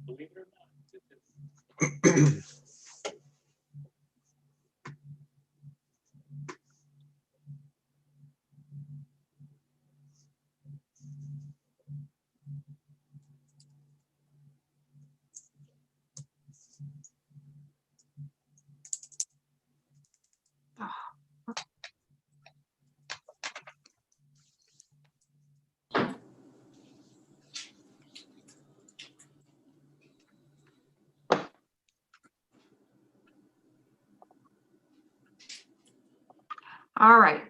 Believe it or not. All right,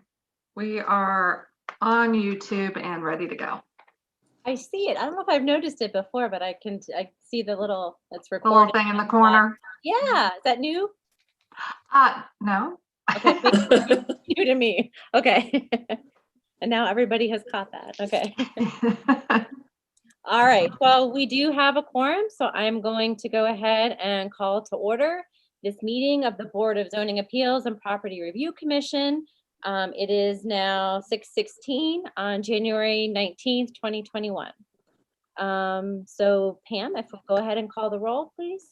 we are on YouTube and ready to go. I see it. I don't know if I've noticed it before, but I see the little, it's The little recorded. thing in the corner. Yeah, is that new? No. Okay, new to me. Okay. And now everybody has caught that. Okay. All right. Well, we do have a quorum, so I'm going to go ahead and call to order this meeting of the Board of Zoning Appeals and Property Review Commission. It is now 6:16 on January 19th, 2021. So Pam, if we'll go ahead and call the roll, please.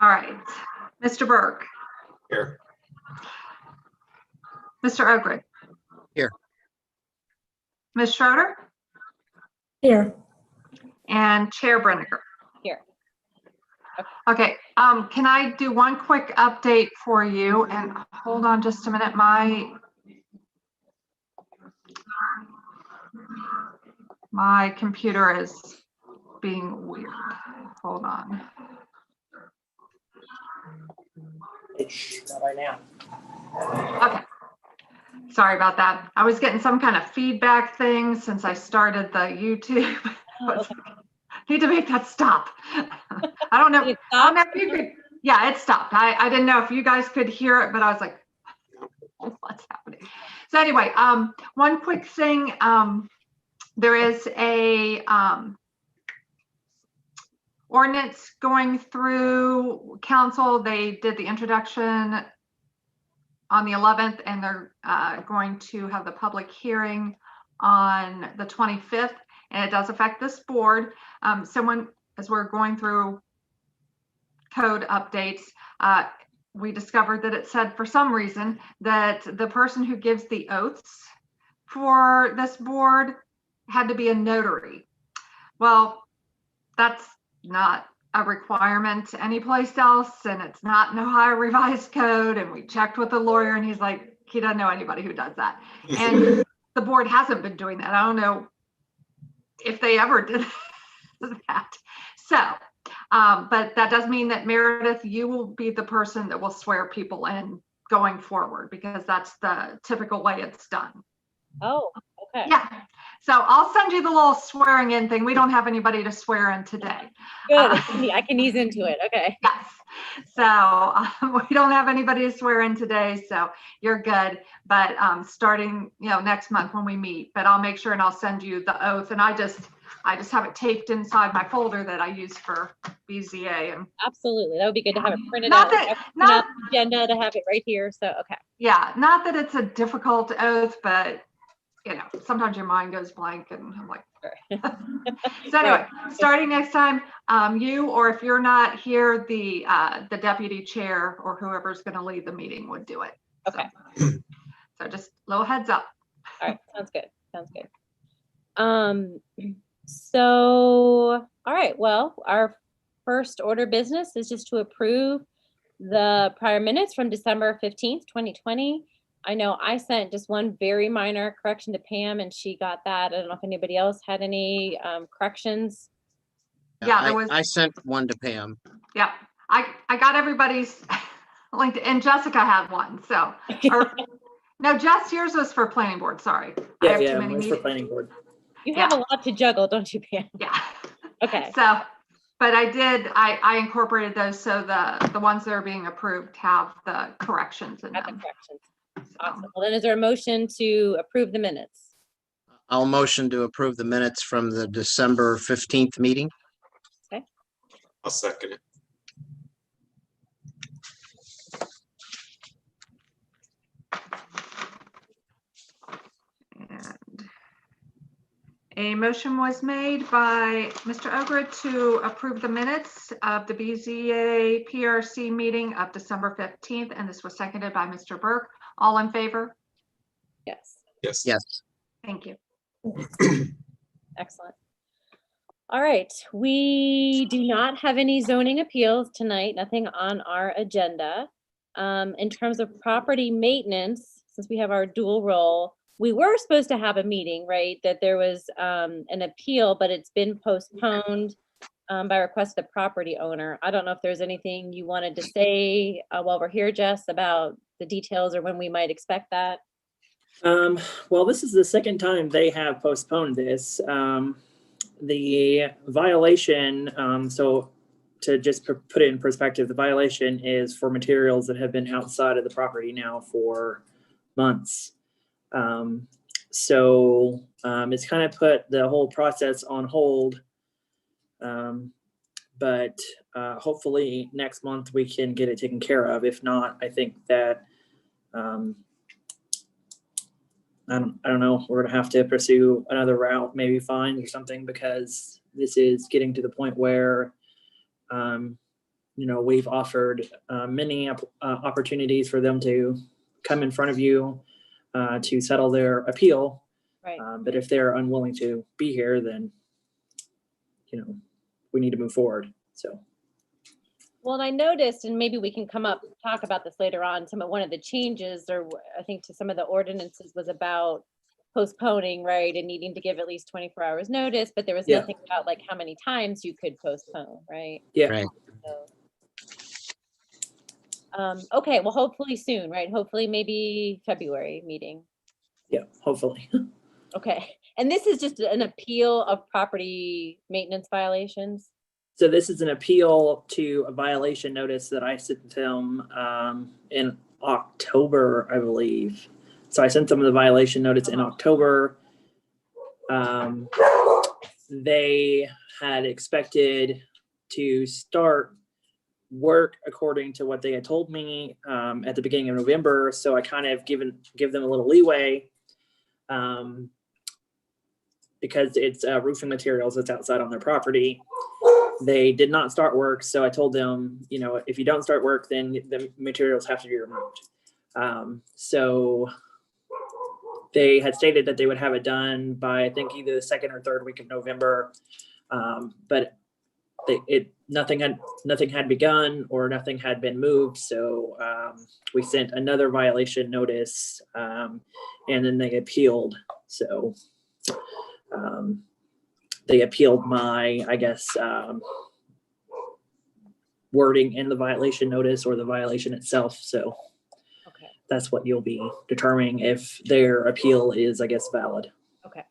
All right, Mr. Burke. Here. Mr. Oakwood. Here. Ms. Schroeder. Here. And Chair Brinegar. Here. Okay, can I do one quick update for you? And hold on just a minute. My computer is being weird. Hold on. Not right now. Okay. Sorry about that. I was getting some kind of feedback thing since I started the YouTube. Okay. Need to make that stop. I don't know. I don't know if you could. Yeah, it stopped. I didn't know if you guys could hear it, but I was like, what's happening? So anyway, one quick thing. There is a ordinance going through council. They did the introduction on the 11th, and they're going to have the public hearing on the 25th, and it does affect this board. Someone, as we're going through code updates, we discovered that it said for some reason that the person who gives the oaths for this board had to be a notary. Well, that's not a requirement anyplace else, and it's not in Ohio Revised Code, and we checked with the lawyer, and he's like, he doesn't know anybody who does that. And the board hasn't been doing that. I don't know if they ever did that. So, but that does mean that Meredith, you will be the person that will swear people in going forward, because that's the typical way it's done. Oh, okay. Yeah. So I'll send you the little swearing in thing. We don't have anybody to swear in today. Good. I can ease into it. Okay. Yes. So we don't have anybody to swear in today, so you're good. But starting, next month when we meet, but I'll make sure and I'll send you the oath. And I just have it taped inside my folder that I use for BZA. And Absolutely. That would be good to have it printed Not out. that- Not the agenda to have it right here. So, okay. yeah, not that it's a difficult oath, but sometimes your mind goes blank, and I'm like, so anyway, starting next time, you, or if you're not here, the deputy chair or whoever's going to lead the meeting would do it. Okay. So just little heads up. All right. Sounds good. Sounds good. So, all right. Well, our first order of business is just to approve the prior minutes from December 15th, 2020. I know I sent just one very minor correction to Pam, and she got that. I don't know if anybody else had any corrections. Yeah, there was. I sent one to Pam. Yeah, I got everybody's linked, and Jessica had one. So, no, Jess, yours was for planning board. Sorry. Yeah, mine's for planning board. You have a lot to juggle, don't you, Pam? Yeah. Okay. So, but I incorporated those, so the ones that are being approved have the corrections in Have the them. corrections. So, Awesome. Well, then is there a motion to approve the minutes? I'll motion to approve the minutes from the December 15th meeting. I'll second it. and A motion was made by Mr. Ogre to approve the minutes of the BZA-PRC meeting of December 15th, and this was seconded by Mr. Burke. All in favor? Yes, Yes. Yes. Thank you. excellent. All right, we do not have any zoning appeals tonight, nothing on our agenda. In terms of property maintenance, since we have our dual role, we were supposed to have a meeting, right? That there was an appeal, but it's been postponed by request of the property owner. I don't know if there's anything you wanted to say while we're here, Jess, about the details or when we might expect that. Well, this is the second time they have postponed this. The violation, so to just put it in perspective, the violation is for materials that have been outside of the property now for months. So it's kind of put the whole process on hold. But hopefully next month we can get it taken care of. If not, I think that I don't know, we're gonna have to pursue another route, maybe fines or something, because this is getting to the point where we've offered many opportunities for them to come in front of you to settle their appeal. Right. But if they're unwilling to be here, then we need to move forward. So. Well, and I noticed, and maybe we can talk about this later on, one of the changes, or I think to some of the ordinances was about postponing, right, and needing to give at least 24 hours notice, but there was nothing about like how many times you could postpone, right? Yeah. Right. So, okay, well, hopefully soon, right? Hopefully maybe February meeting. Yeah, hopefully. Okay, and this is just an appeal of property maintenance violations? So this is an appeal to a violation notice that I sent them in October, I believe. So I sent them the violation notice in October. They had expected to start work according to what they had told me at the beginning of November. So I kind of give them a little leeway because it's roofing materials that's outside on their property. They did not start work, so I told them, if you don't start work, then the materials have to be removed. So they had stated that they would have it done by, I think, either the second or third week of November, but nothing had begun or nothing had been moved. So we sent another violation notice, and then they appealed. So they appealed my, I guess, wording in the violation notice or the violation itself. So Okay. That's what you'll be determining if their appeal is, I guess, valid. Okay.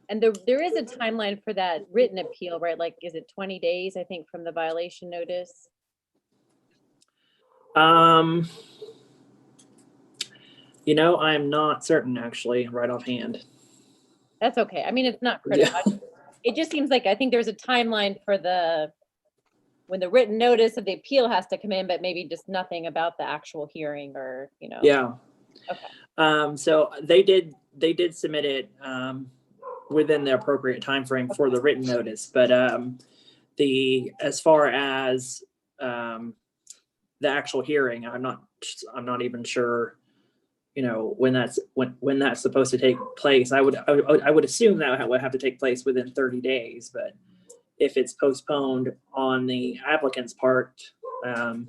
And there is a timeline for that written appeal, right? Like, is it 20 days, I think, from the violation notice? I'm not certain, actually, right offhand. That's okay. I mean, it's not critical. Yeah. It just seems like I think there's a timeline for when the written notice of the appeal has to come in, but maybe just nothing about the actual hearing or, Yeah. Okay. So they did submit it within the appropriate time frame for the written notice, but as far as the actual hearing, I'm not even sure, when that's supposed to take place. I would assume that would have to take place within 30 days, but if it's postponed on the applicant's part, I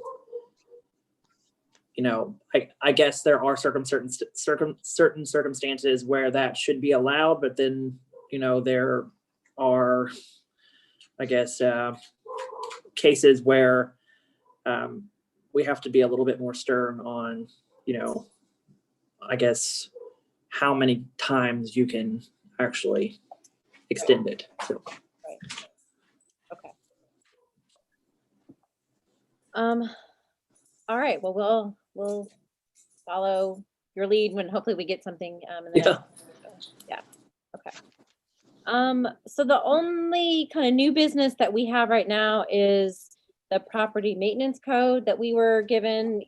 guess there are certain circumstances where that should be allowed, but then, there are, I guess, cases where we have to be a little bit more stern on, I guess, how many times you can actually extend it. So. Right. Okay. All right. Well, we'll follow your lead when hopefully we get something in the next. Yeah. Okay. So the only kind of new business that we have right now is the property maintenance code that we were given,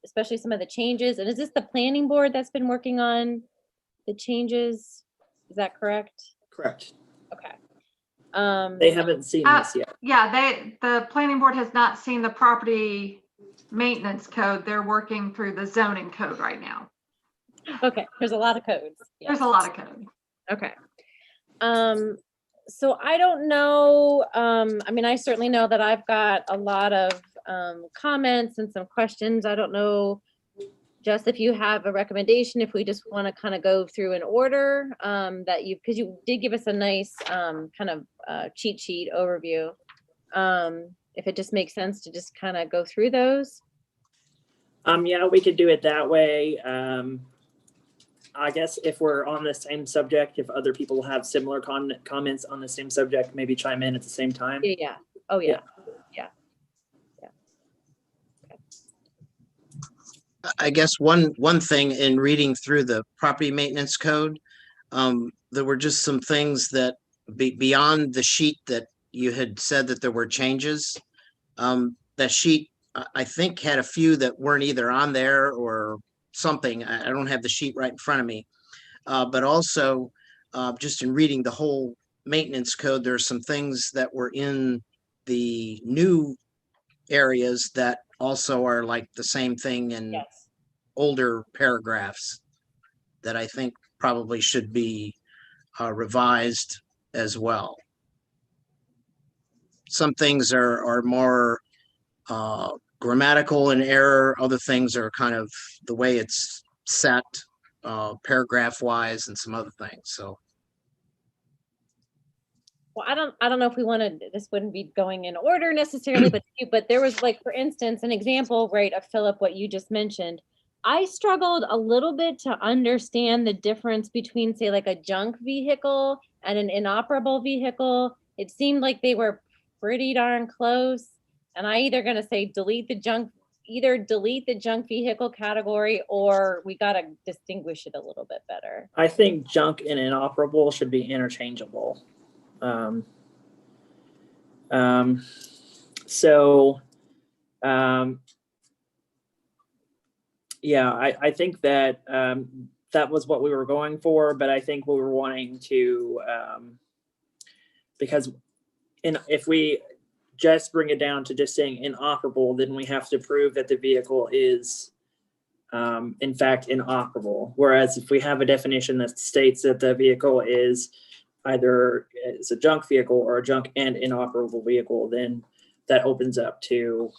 especially some of the changes. And is this the planning board that's been working on the changes? Is that correct? Correct. Okay. They haven't seen this yet. Yeah, the planning board has not seen the property maintenance code. They're working through the zoning code right now. Okay, there's a lot of codes. There's a lot of code. Okay. So I don't know, I mean, I certainly know that I've got a lot of comments and some questions. I don't know, Jess, if you have a recommendation, if we just want to kind of go through an order that you, because you did give us a nice kind of cheat sheet overview. If it just makes sense to just kind of go through those. Yeah, we could do it that way. I guess if we're on the same subject, if other people have similar comments on the same subject, maybe chime in at the same time. Yeah. Oh, yeah. I guess one thing in reading through the property maintenance code, there were just some things that beyond the sheet that you had said that there were changes. That sheet, I think, had a few that weren't either on there or something. I don't have the sheet right in front of me. But also, just in reading the whole maintenance code, there are some things that were in the new areas that also are like the same thing in Yes. older paragraphs that I think probably should be revised as well. Some things are more grammatical in error. Other things are kind of the way it's set paragraph wise and some other things. So. Well, I don't know if we want to, this wouldn't be going in order necessarily, but there was, like, for instance, an example, right, of Philip, what you just mentioned. I struggled a little bit to understand the difference between, say, like a junk vehicle and an inoperable vehicle. It seemed like they were pretty darn close. And I either going to say delete the junk vehicle category, or we got to distinguish it a little bit better. I think junk and inoperable should be interchangeable. Yeah, I think that that was what we were going for, but I think we were wanting to, because if we just bring it down to just saying inoperable, then we have to prove that the vehicle is in fact inoperable. Whereas if we have a definition that states that the vehicle is either it's a junk vehicle or a junk and inoperable vehicle, then that opens up to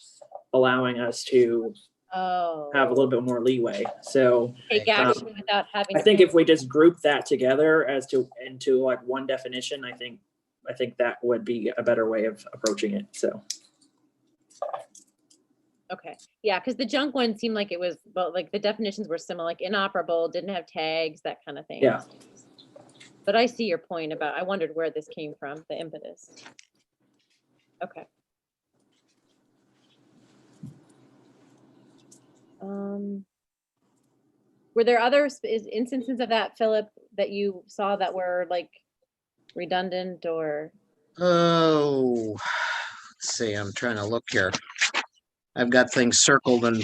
allowing us to have a little bit more leeway. So take action without having. I think if we just group that together into like one definition, I think that would be a better way of approaching it. So. Okay. Yeah, because the junk one seemed like it was, well, like the definitions were similar, like inoperable, didn't have tags, that kind of thing. Yeah. But I see your point about, I wondered where this came from, the impetus. Okay. Were there other instances of that, Philip, that you saw that were like redundant or? Oh, let's see, I'm trying to look here. I've got things circled and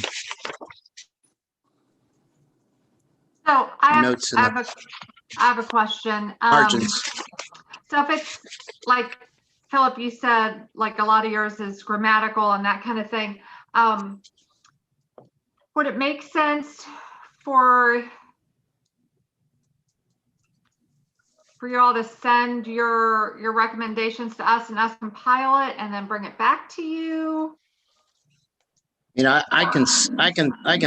So I notes in the have a question. margins. So if it's like, Philip, you said like a lot of yours is grammatical and that kind of thing. Would it make sense for you all to send your recommendations to us and us compile it and then bring it back to you? You know, I can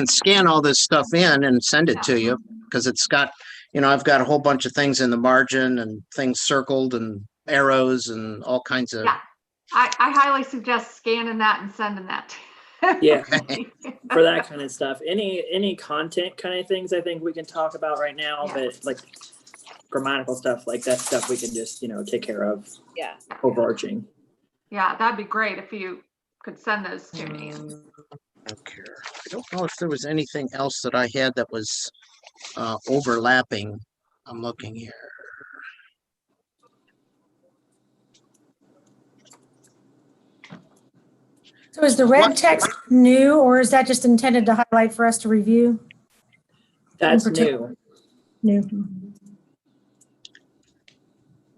scan all this stuff in and send it to you because it's got, you know, I've got a whole bunch of things in the margin and things circled and arrows and all kinds of. Yeah, I highly suggest scanning that and sending that. Yeah, for that kind of stuff. Any content kind of things I think we can talk about right now, Yeah. but like grammatical stuff, like that stuff we can just, take care of. Yeah. Overarching. Yeah, that'd be great if you could send those to me. Okay. I don't know if there was anything else that I had that was overlapping. I'm looking here. So is the red text new, or is that just intended to highlight for us to review? That's new. New.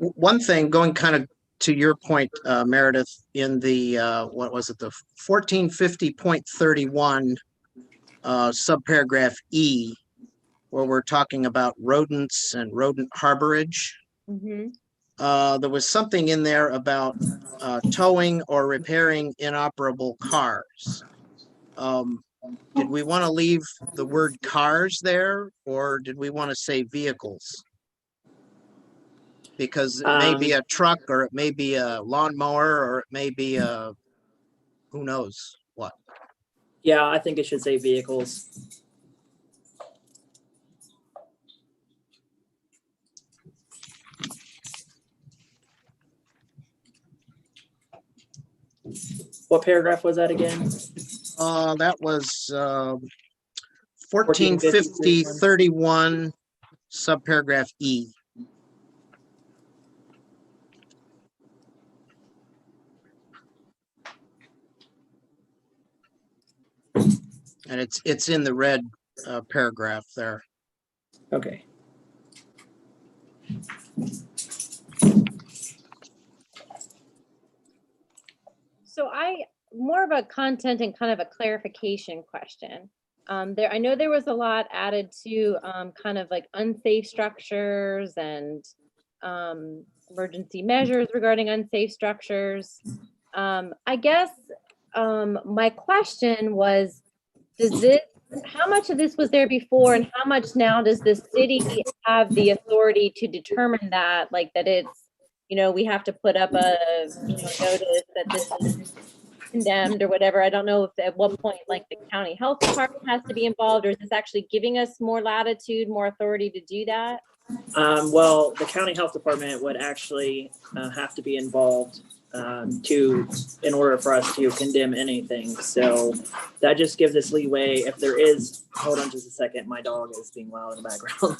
One thing, going kind of to your point, Meredith, in the, what was it, the 1450.31 subparagraph E, where we're talking about rodents and rodent harborage. Mhm. There was something in there about towing or repairing inoperable cars. Did we want to leave the word cars there, or did we want to say vehicles? Because it may be a truck, or it may be a lawnmower, or it may be a, who knows what. Yeah, I think it should say vehicles. What paragraph was that again? That was 1450.31 subparagraph E. And it's in the red paragraph there. Okay. So more of a content and kind of a clarification question. I know there was a lot added to kind of like unsafe structures and emergency measures regarding unsafe structures. I guess my question was, how much of this was there before, and how much now does the city have the authority to determine that, like that it's, we have to put up a notice that this is condemned or whatever? I don't know if at what point like the county health department has to be involved, or is this actually giving us more latitude, more authority to do that? Well, the county health department would actually have to be involved in order for us to condemn anything. So that just gives us leeway if there is, hold on just a second, my dog is being loud in the background.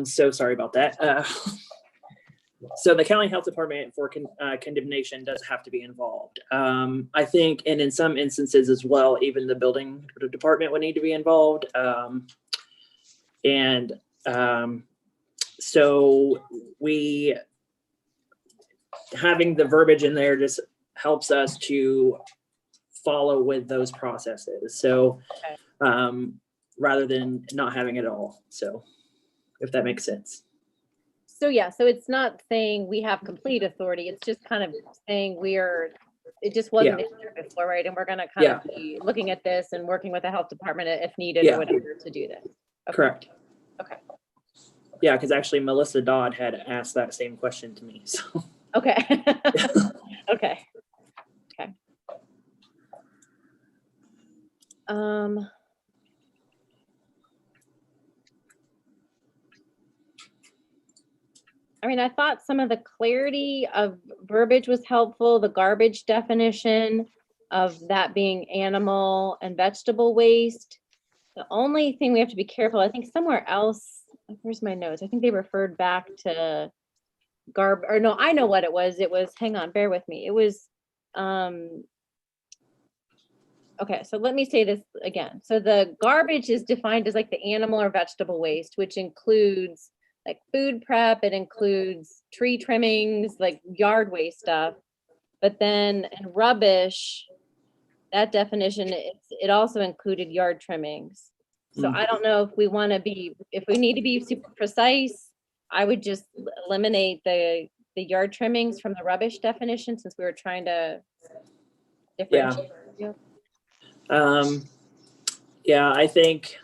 So sorry about that. So the county health department for condemnation does have to be involved. I think, and in some instances as well, even the building department would need to be involved. So having the verbiage in there just helps us to follow with those processes. So rather than not having it all. So if that makes sense. So yeah, so it's not saying we have complete authority. It's just kind of saying it just wasn't in there before, right? And we're gonna kind of be looking at this and working with the health department if needed or whatever to do this. Okay. Correct. Okay. Yeah, because actually Melissa Dodd had asked that same question to me. So okay. Okay. Okay. I mean, I thought some of the clarity of verbiage was helpful. The garbage definition of that being animal and vegetable waste. The only thing we have to be careful, I think somewhere else, where's my notes? I think they referred back to or no, I know what it was. It was, hang on, bear with me. It was, okay, so let me say this again. So the garbage is defined as like the animal or vegetable waste, which includes like food prep, it includes tree trimmings, like yard waste stuff. But then in rubbish, that definition, it also included yard trimmings. So I don't know if we want to if we need to be super precise, I would just eliminate the yard trimmings from the rubbish definition, since we were trying to differentiate. Yeah, I think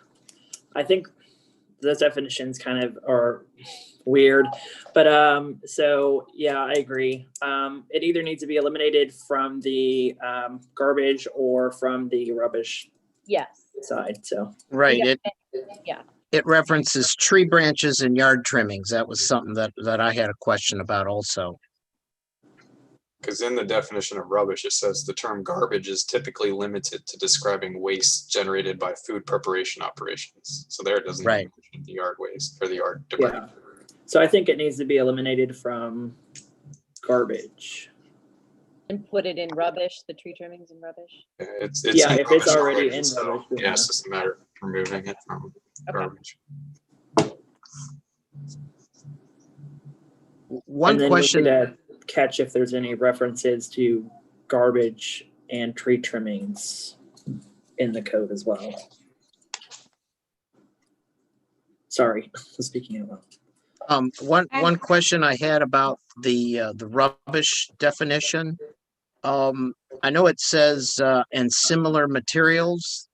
those definitions kind of are weird, but so yeah, I agree. It either needs to be eliminated from the garbage or from the rubbish side. So Right. Yeah. It references tree branches and yard trimmings. That was something that I had a question about also. Because in the definition of rubbish, it says the term garbage is typically limited to describing waste generated by food preparation operations. So there it doesn't Right. even mention the yard waste or the yard debris. Yeah. So I think it needs to be eliminated from garbage. And put it in rubbish, the tree trimmings and rubbish. It's Yeah, in if it's rubbish already in so, rubbish, then yeah, it's just a matter of removing it from Okay. garbage. One and then question. we need to catch if there's any references to garbage and tree trimmings in the code as well. One out loud. One question I had about the rubbish definition. I know it says and similar materials.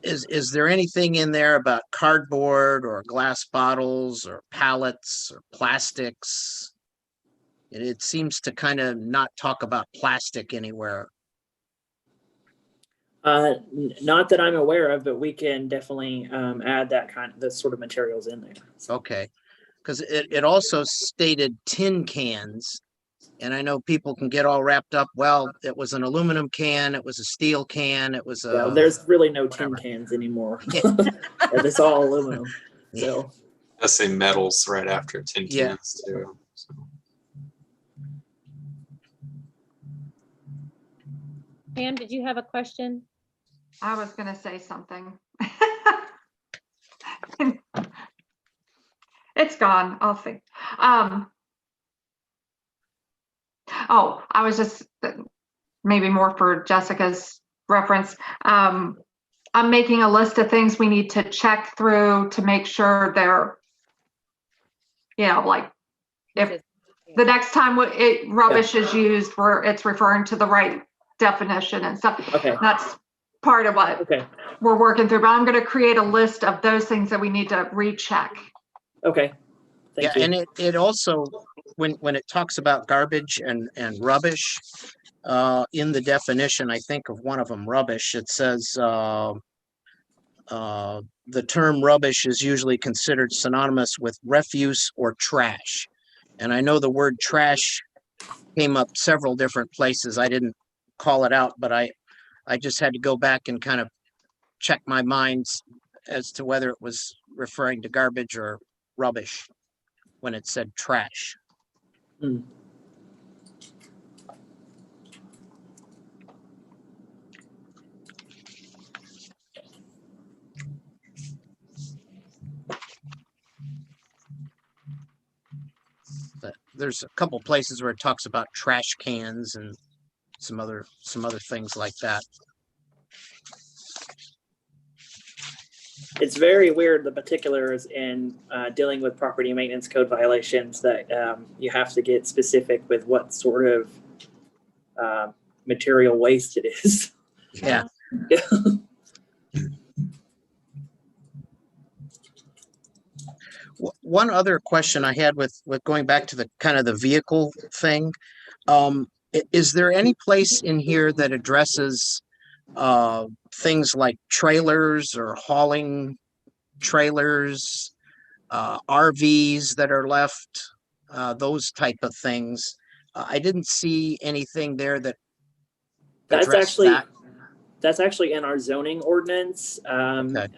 Is there anything in there about cardboard or glass bottles or pallets or plastics? It seems to kind of not talk about plastic anywhere. Not that I'm aware of, but we can definitely add those sort of materials in there. Okay, because it also stated tin cans. And I know people can get all wrapped up. Well, it was an aluminum can, it was a steel can, it was Well, a. there's really no tin whatever. cans anymore. It's all aluminum. Yeah. So I say metals right after tin Yeah. cans too. So. Pam, did you have a question? I was gonna say something. It's gone. I'll think. Oh, I was just maybe more for Jessica's reference. I'm making a list of things we need to check through to make sure they're, like if the next time rubbish is used, where it's referring to the right definition and stuff. okay, That's part of what okay, we're working through, but I'm going to create a list of those things that we need to recheck. okay. Thank you. And it also, when it talks about garbage and rubbish, in the definition, I think of one of them, rubbish, it says the term rubbish is usually considered synonymous with refuse or trash. And I know the word trash came up several different places. I didn't call it out, but I just had to go back and kind of check my minds as to whether it was referring to garbage or rubbish when it said trash. Mm. But there's a couple places where it talks about trash cans and some other things like that. It's very weird, the particulars in dealing with property maintenance code violations, that you have to get specific with what sort of material waste it is. Yeah. One other question I had with going back to the kind of the vehicle thing, is there any place in here that addresses things like trailers or hauling trailers, RVs that are left, those type of things? I didn't see anything there that That's addressed actually that. that's actually in our zoning ordinance. Okay.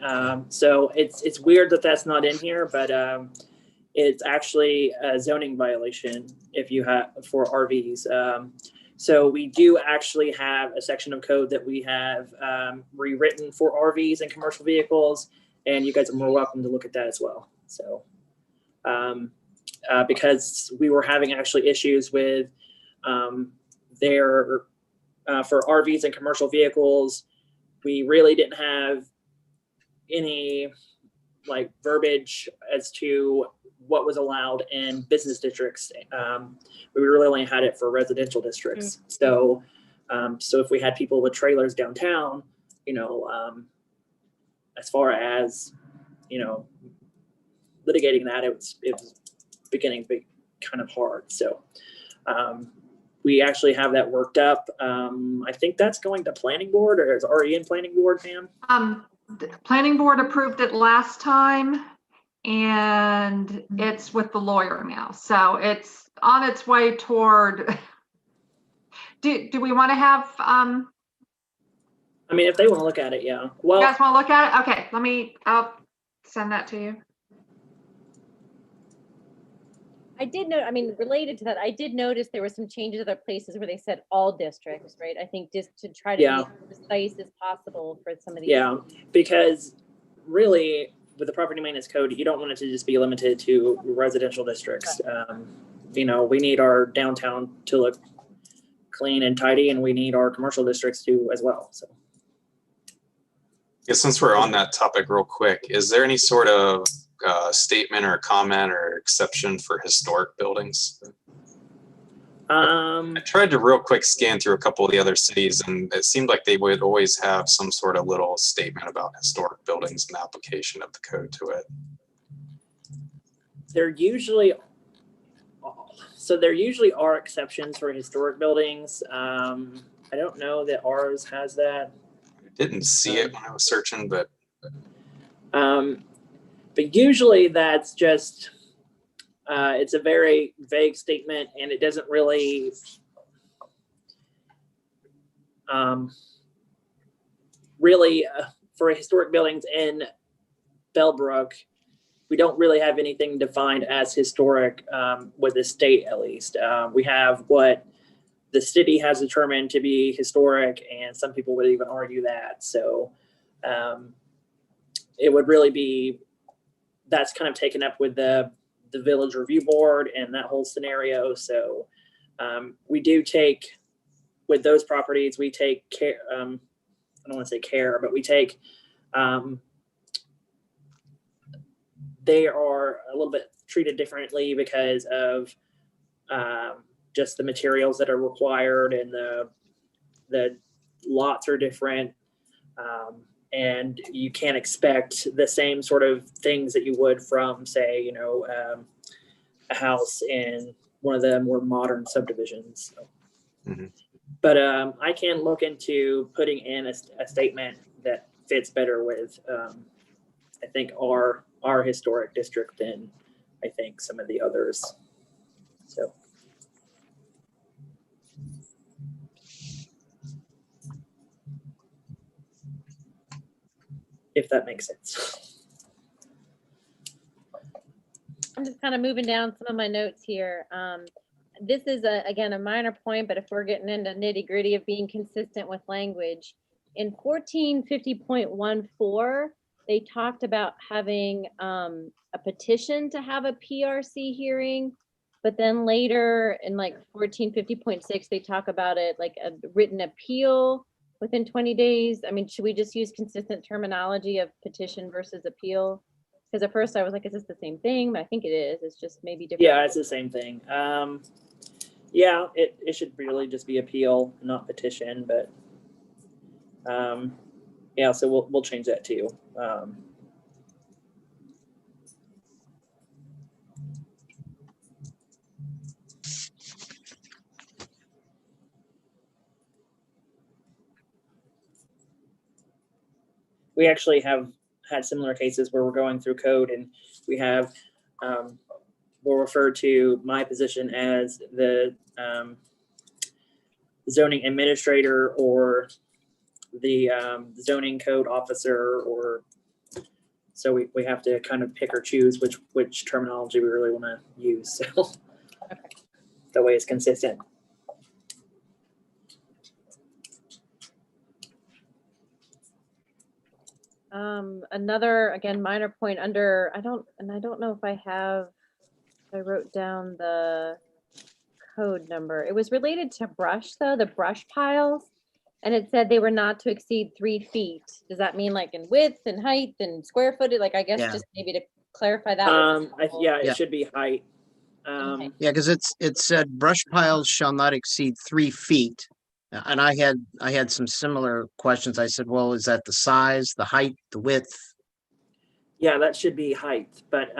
So it's weird that that's not in here, but it's actually a zoning violation if you have for RVs. So we do actually have a section of code that we have rewritten for RVs and commercial vehicles, and you guys are more welcome to look at that as well. So because we were having actually issues with their for RVs and commercial vehicles, we really didn't have any like verbiage as to what was allowed in business districts. We really only had it for residential districts. So, so if we had people with trailers downtown, as far as, litigating that, it was beginning to be kind of hard. So, we actually have that worked up. I think that's going to planning board, or is already in planning board, ma'am? The planning board approved it last time, and it's with the lawyer now. So it's on its way toward, do we want to have, I mean, if they want to look at it, yeah. you Well, guys want to look at it? Okay, I'll send that to you. I did know, I mean, related to that, I did notice there were some changes other places where they said all districts, right? I think just to try to Yeah. be as precise as possible for some of these. yeah, because really with the property maintenance code, you don't want it to just be limited to residential districts. You know, we need our downtown to look clean and tidy, and we need our commercial districts to as well. So Yeah, since we're on that topic real quick, is there any sort of statement or comment or exception for historic buildings? I tried to real quick scan through a couple of the other cities, and it seemed like they would always have some sort of little statement about historic buildings and the application of the code to it. there usually are exceptions for historic buildings. I don't know that ours has that. I didn't see it when I was searching, but usually that's just it's a very vague statement, and it doesn't really for historic buildings in Bellbrook, we don't really have anything defined as historic with the state, at least. We have what the city has determined to be historic, and some people would even argue that. So it would really be, that's kind of taken up with the village review board and that whole scenario. So we do take, with those properties, we take care, I don't want to say care, but we take, they are a little bit treated differently because of just the materials that are required, and the lots are different. And you can't expect the same sort of things that you would from, say, you know, a house in one of the more modern subdivisions. So. Mm-hmm. But I can look into putting in a statement that fits better with, I think, our historic district than I think some of the others. So. If that makes sense. I'm just kind of moving down some of my notes here. This is again a minor point, but if we're getting into nitty gritty of being consistent with language, in 1450.14, they talked about having a petition to have a PRC hearing, but then later in like 1450.6, they talk about it like a written appeal within 20 days. I mean, should we just use consistent terminology of petition versus appeal? Because at first I was like, is this the same thing? But I think it is. It's just maybe different. Yeah, it's the same thing. Yeah, it should really just be appeal, not petition. But yeah, so we'll change that too. We actually have had similar cases where we're going through code, and we have we'll refer to my position as the zoning administrator or the zoning code officer, or so we have to kind of pick or choose which terminology we really want to use. So okay. That way it's consistent. Another, again, minor point under, I don't know if I wrote down the code number. It was related to brush though, the brush piles. And it said they were not to exceed 3 feet. Does that mean like in width and height and square footage? Like, I guess just maybe to clarify that. Yeah, it should be height. Okay. Yeah, because it said brush piles shall not exceed 3 feet. And I had some similar questions. I said, well, is that the size, the height, the width? Yeah, that should be height, but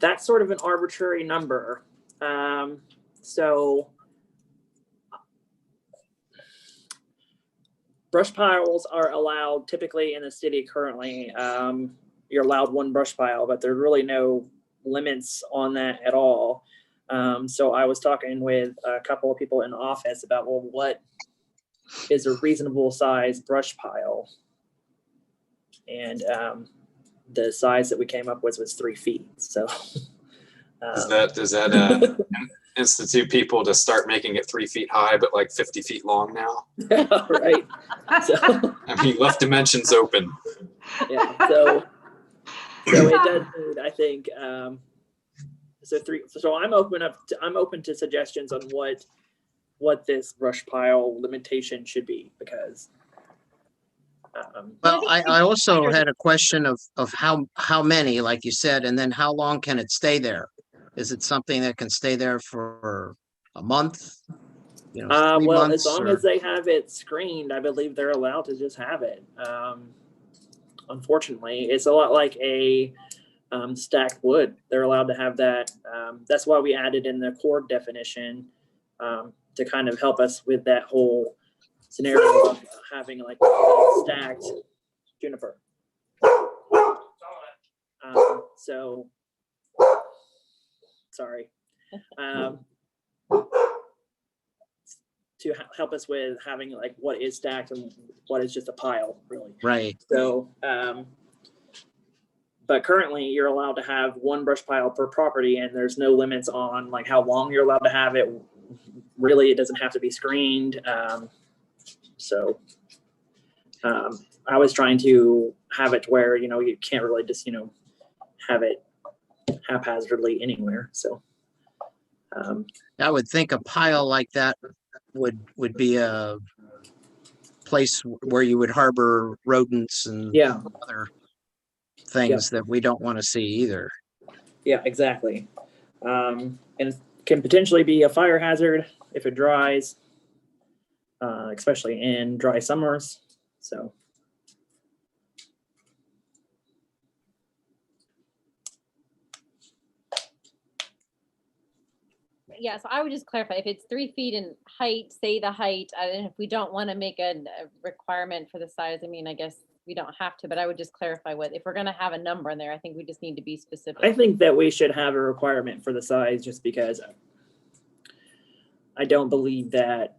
that's sort of an arbitrary number. So brush piles are allowed typically in the city currently you're allowed one brush pile, but there's really no limits on that at all. So I was talking with a couple of people in the office about, well, what is a reasonable size brush pile? And the size that we came up with was 3 feet. So Does that institute people to start making it 3 feet high, but like 50 feet long now? right. So, I mean, left dimensions open. yeah. So it does need, I think, so I'm open to suggestions on what this brush pile limitation should be, because Well, I also had a question of how many, like you said, and then how long can it stay there? Is it something that can stay there for a month? You know, 3 well, months? as long or- as they have it screened, I believe they're allowed to just have it. Unfortunately, it's a lot like a stacked wood. They're allowed to have that. That's why we added in the cord definition to kind of help us with that whole scenario of having like stacked juniper. So, sorry. To help us with having like what is stacked and what is just a pile, really. Right. So, but currently you're allowed to have one brush pile per property, and there's no limits on like how long you're allowed to have it. Really, it doesn't have to be screened. So I was trying to have it where, you can't really just, have it haphazardly anywhere. So I would think a pile like that would be a place where you would harbor rodents and yeah, other things that we don't want to see either. yeah, exactly. And it can potentially be a fire hazard if it dries, especially in dry summers. So. Yeah, so I would just clarify, if it's 3 feet in height, say the height, and if we don't want to make a requirement for the size, I mean, I guess we don't have to, but I would just clarify if we're gonna have a number in there, I think we just need to be specific. I think that we should have a requirement for the size, just because I don't believe that,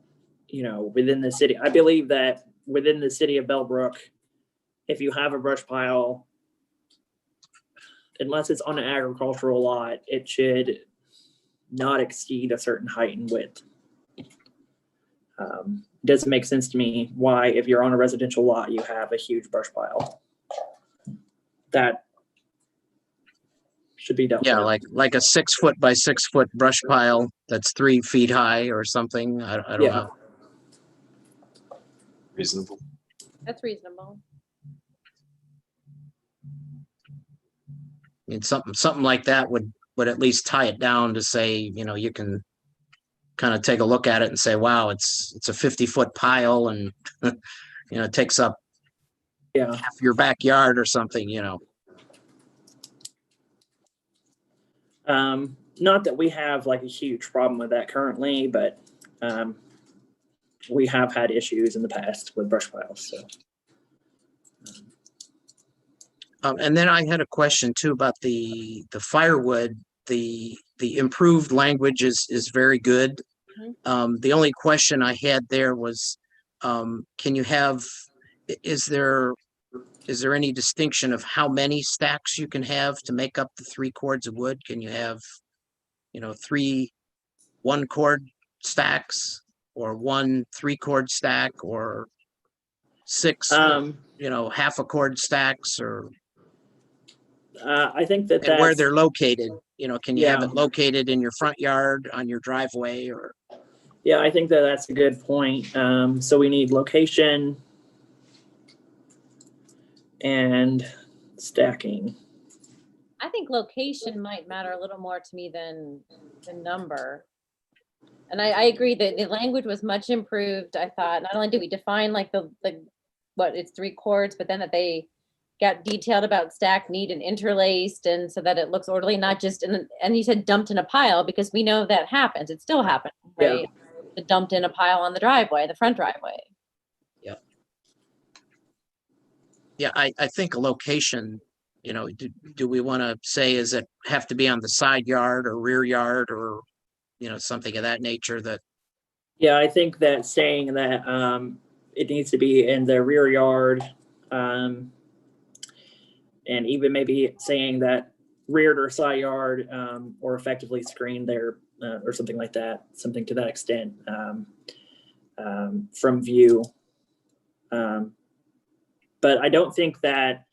within the city, I believe that within the city of Bellbrook, if you have a brush pile, unless it's on an agricultural lot, it should not exceed a certain height and width. Doesn't make sense to me why, if you're on a residential lot, you have a huge brush pile. That should be done. Yeah, like a 6 foot by 6 foot brush pile that's 3 feet high or something. I don't Yeah. know. Reasonable. That's reasonable. I mean, something like that would at least tie it down to say, you can kind of take a look at it and say, wow, it's a 50-foot pile, and it takes up half your backyard or something. Not that we have like a huge problem with that currently, but we have had issues in the past with brush piles. So. And then I had a question too about the firewood. The improved language is very good. The only question I had there was, is there any distinction of how many stacks you can have to make up the 3 cords of wood? Can you have, 3 1-cord stacks, or 1 3-cord stack, or 6, half a cord stacks, or I think that and where they're located? Can you have Yeah. it located in your front yard, on your driveway, or? Yeah, I think that that's a good point. So we need location and stacking. I think location might matter a little more to me than the number. And I agree that the language was much improved. I thought not only did we define like it's 3 cords, but then that they got detailed about stacked, neat, and interlaced, and so that it looks orderly, not just and you said dumped in a pile, because we know that happens. It still happens, right? Yeah. Dumped in a pile on the driveway, the front driveway. Yeah, I think a location You know, do we want to say, is it have to be on the side yard or rear yard or, you know, something of that nature that, Yeah, I think that saying that it needs to be in the rear yard, and even maybe saying that rear or side yard, or effectively screened there, or something like that, something to that extent, from view. But I don't think that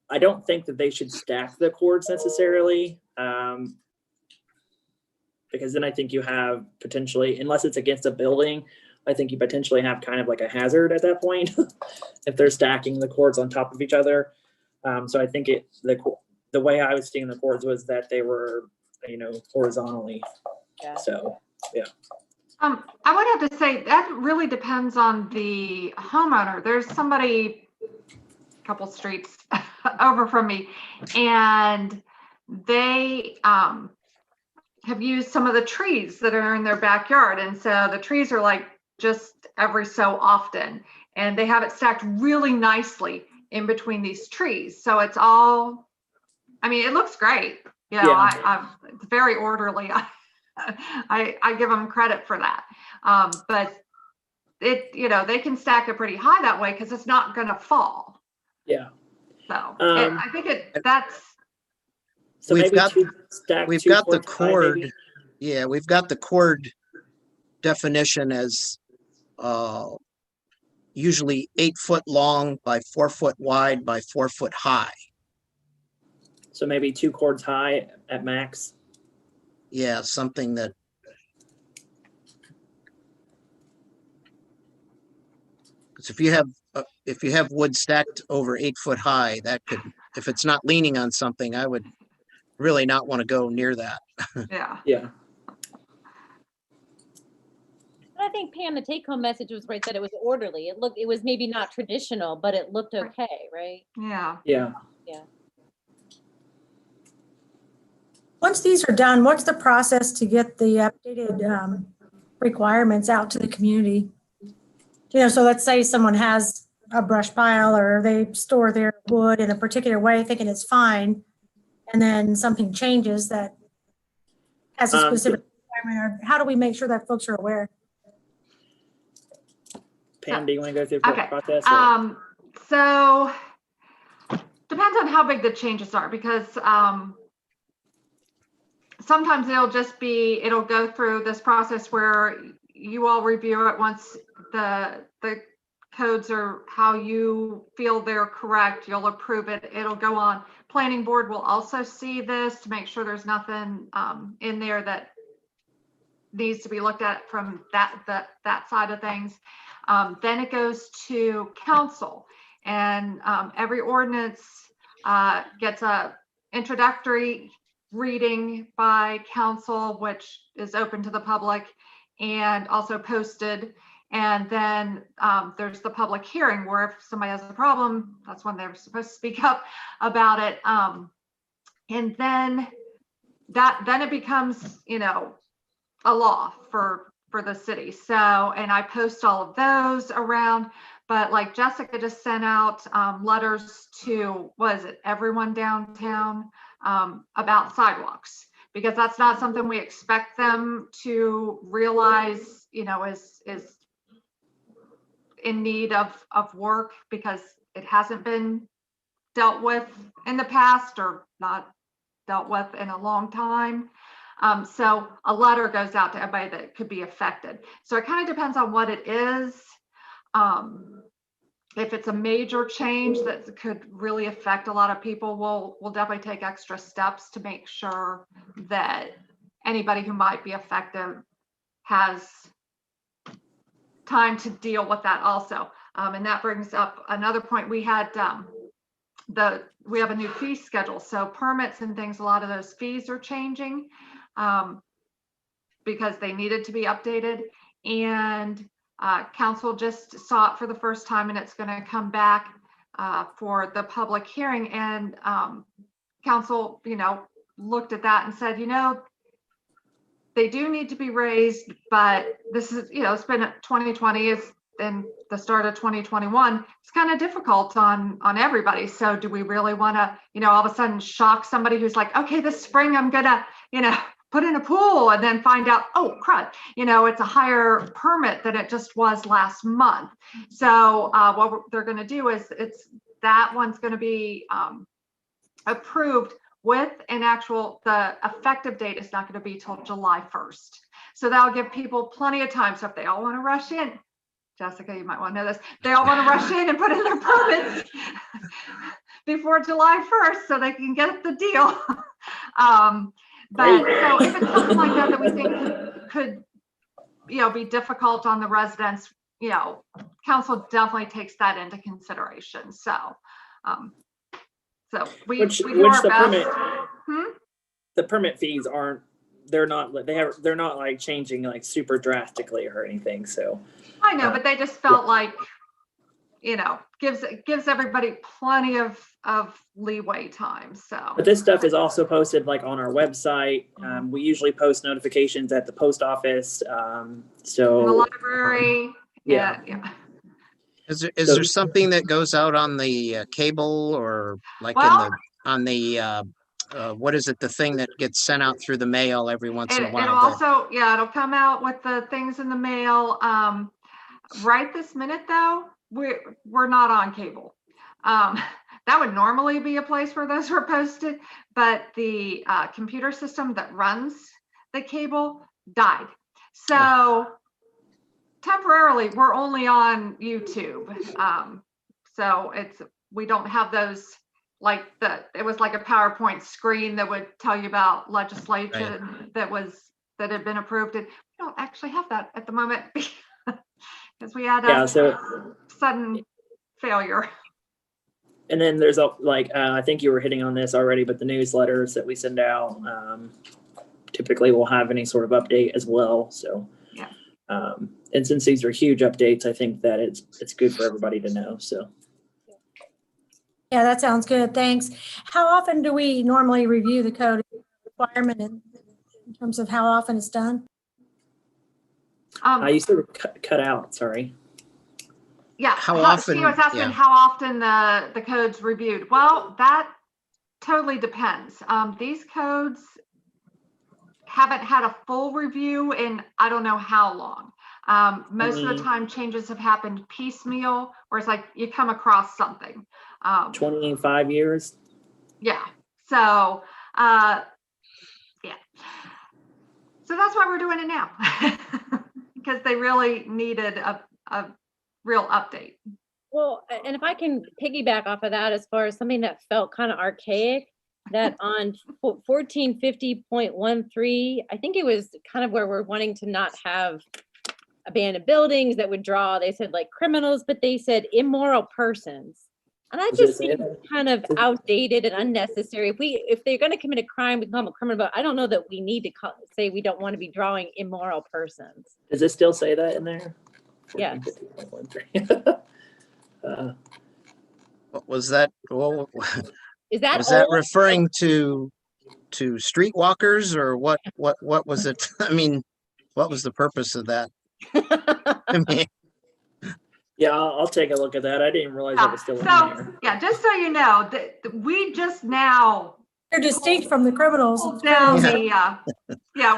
they should stack the cords necessarily. Because then I think you have potentially, unless it's against a building, I think you potentially have kind of like a hazard at that point if they're stacking the cords on top of each other. So I think the way I was seeing the cords was that they were, you know, horizontally. Yeah. So, yeah. I would have to say that really depends on the homeowner. There's somebody a couple streets over from me, and they have used some of the trees that are in their backyard. And so the trees are like just every so often, and they have it stacked really nicely in between these trees. So it's all, I mean, it looks great. You know, Yeah. it's very orderly. I give them credit for that. But it, you know, they can stack it pretty high that way because it's not going to fall. Yeah. So Um, I think that's. So We've maybe got- we've two got the cords high, maybe. cord. Yeah, we've got the cord definition as usually 8 foot long by 4 foot wide by 4 foot high. So maybe 2 cords high at max. Yeah, something that. Because if you have wood stacked over 8 foot high, that could, if it's not leaning on something, I would really not want to go near that. Yeah. Yeah. But I think Pam, the take home message was right that it was orderly. It was maybe not traditional, but it looked okay, right? Yeah. Yeah. Once these are done, what's the process to get the updated requirements out to the community? You know, so let's say someone has a brush pile or they store their wood in a particular way thinking it's fine, and then something changes that has a specific requirement, or how do we make sure that folks are aware? Pam, do you want to go through the Okay. process? Or? So depends on how big the changes are, because sometimes it'll go through this process where you all review it once the codes are how you feel they're correct. You'll approve it. It'll go on. Planning board will also see this to make sure there's nothing in there that needs to be looked at from that side of things. Then it goes to council, and every ordinance gets a introductory reading by council, which is open to the public and also posted. And then there's the public hearing, where if somebody has a problem, that's when they're supposed to speak up about it. And then it becomes, you know, a law for the city. So, and I post all of those around, but like Jessica just sent out letters to, was it everyone downtown about sidewalks, because that's not something we expect them to realize, you know, is in need of work, because it hasn't been dealt with in the past, or not dealt with in a long time. So a letter goes out to everybody that could be affected. So it kind of depends on what it is. If it's a major change that could really affect a lot of people, we'll definitely take extra steps to make sure that anybody who might be affected has time to deal with that also. And that brings up another point. We had we have a new fee schedule. So permits and things, a lot of those fees are changing because they needed to be updated. And council just saw it for the first time, and it's going to come back for the public hearing. And council, you know, looked at that and said, you know, they do need to be raised, but this is, you know, it's been 2020, in the start of 2021, it's kind of difficult on everybody. So do we really want to, all of a sudden shock somebody who's like, okay, this spring I'm gonna, put in a pool, and then find out, oh crud, it's a higher permit than it just was last month. So what they're going to do is that one's going to be approved with an actual, the effective date is not going to be till July 1st. So that'll give people plenty of time. So if they all want to rush in, Jessica, you might want to know this, they all want to rush in and put in their permits before July 1st so they can get the deal. But so if it's something like that we think could be difficult on the residents, council definitely takes that into consideration. So we do our best. The permit fees they're not like changing like super drastically or anything. So I know, but they just felt like, gives everybody plenty of leeway time. So, but this stuff is also posted like on our website. We usually post notifications at the post office. So in the library. Yeah. Is there something that goes out on the cable or like on the what is it? The thing that gets sent out through the mail every once in a while. It'll also, it'll come out with the things in the mail. Right this minute though, we're not on cable. That would normally be a place where those were posted, but the computer system that runs the cable died. So temporarily we're only on YouTube. So we don't have those, like it was like a PowerPoint screen that would tell you about legislation that had been approved. And we don't actually have that at the moment because we had a sudden failure. And then there's I think you were hitting on this already, but the newsletters that we send out typically will have any sort of update as well. So and since these are huge updates, I think that it's good for everybody to know. So. Yeah, that sounds good. Thanks. How often do we normally review the code requirement in terms of how often it's done? You sort of cut out. Sorry. Yeah. How often? She was asking how often the code's reviewed. Well, that totally depends. These codes haven't had a full review in I don't know how long. Most of the time changes have happened piecemeal, where it's like you come across something. 25 years. Yeah. So so that's why we're doing it now, because they really needed a real update. Well, and if I can piggyback off of that, as far as something that felt kind of archaic, that on 1450.13, I think it was kind of where we're wanting to not have abandoned buildings that would draw, they said like criminals, but they said immoral persons. And I just think it's kind of outdated and unnecessary. If they're going to commit a crime, we call them a criminal, but I don't know that we need to say we don't want to be drawing immoral persons. Does it still say that in there? Yeah. What was that? Well, is that was that referring to streetwalkers or what was it? I mean, what was the purpose of that? I mean, yeah, I'll take a look at that. I didn't realize that was still in there. Yeah, just so you know, that we just now they're distinct from the criminals. Pulled down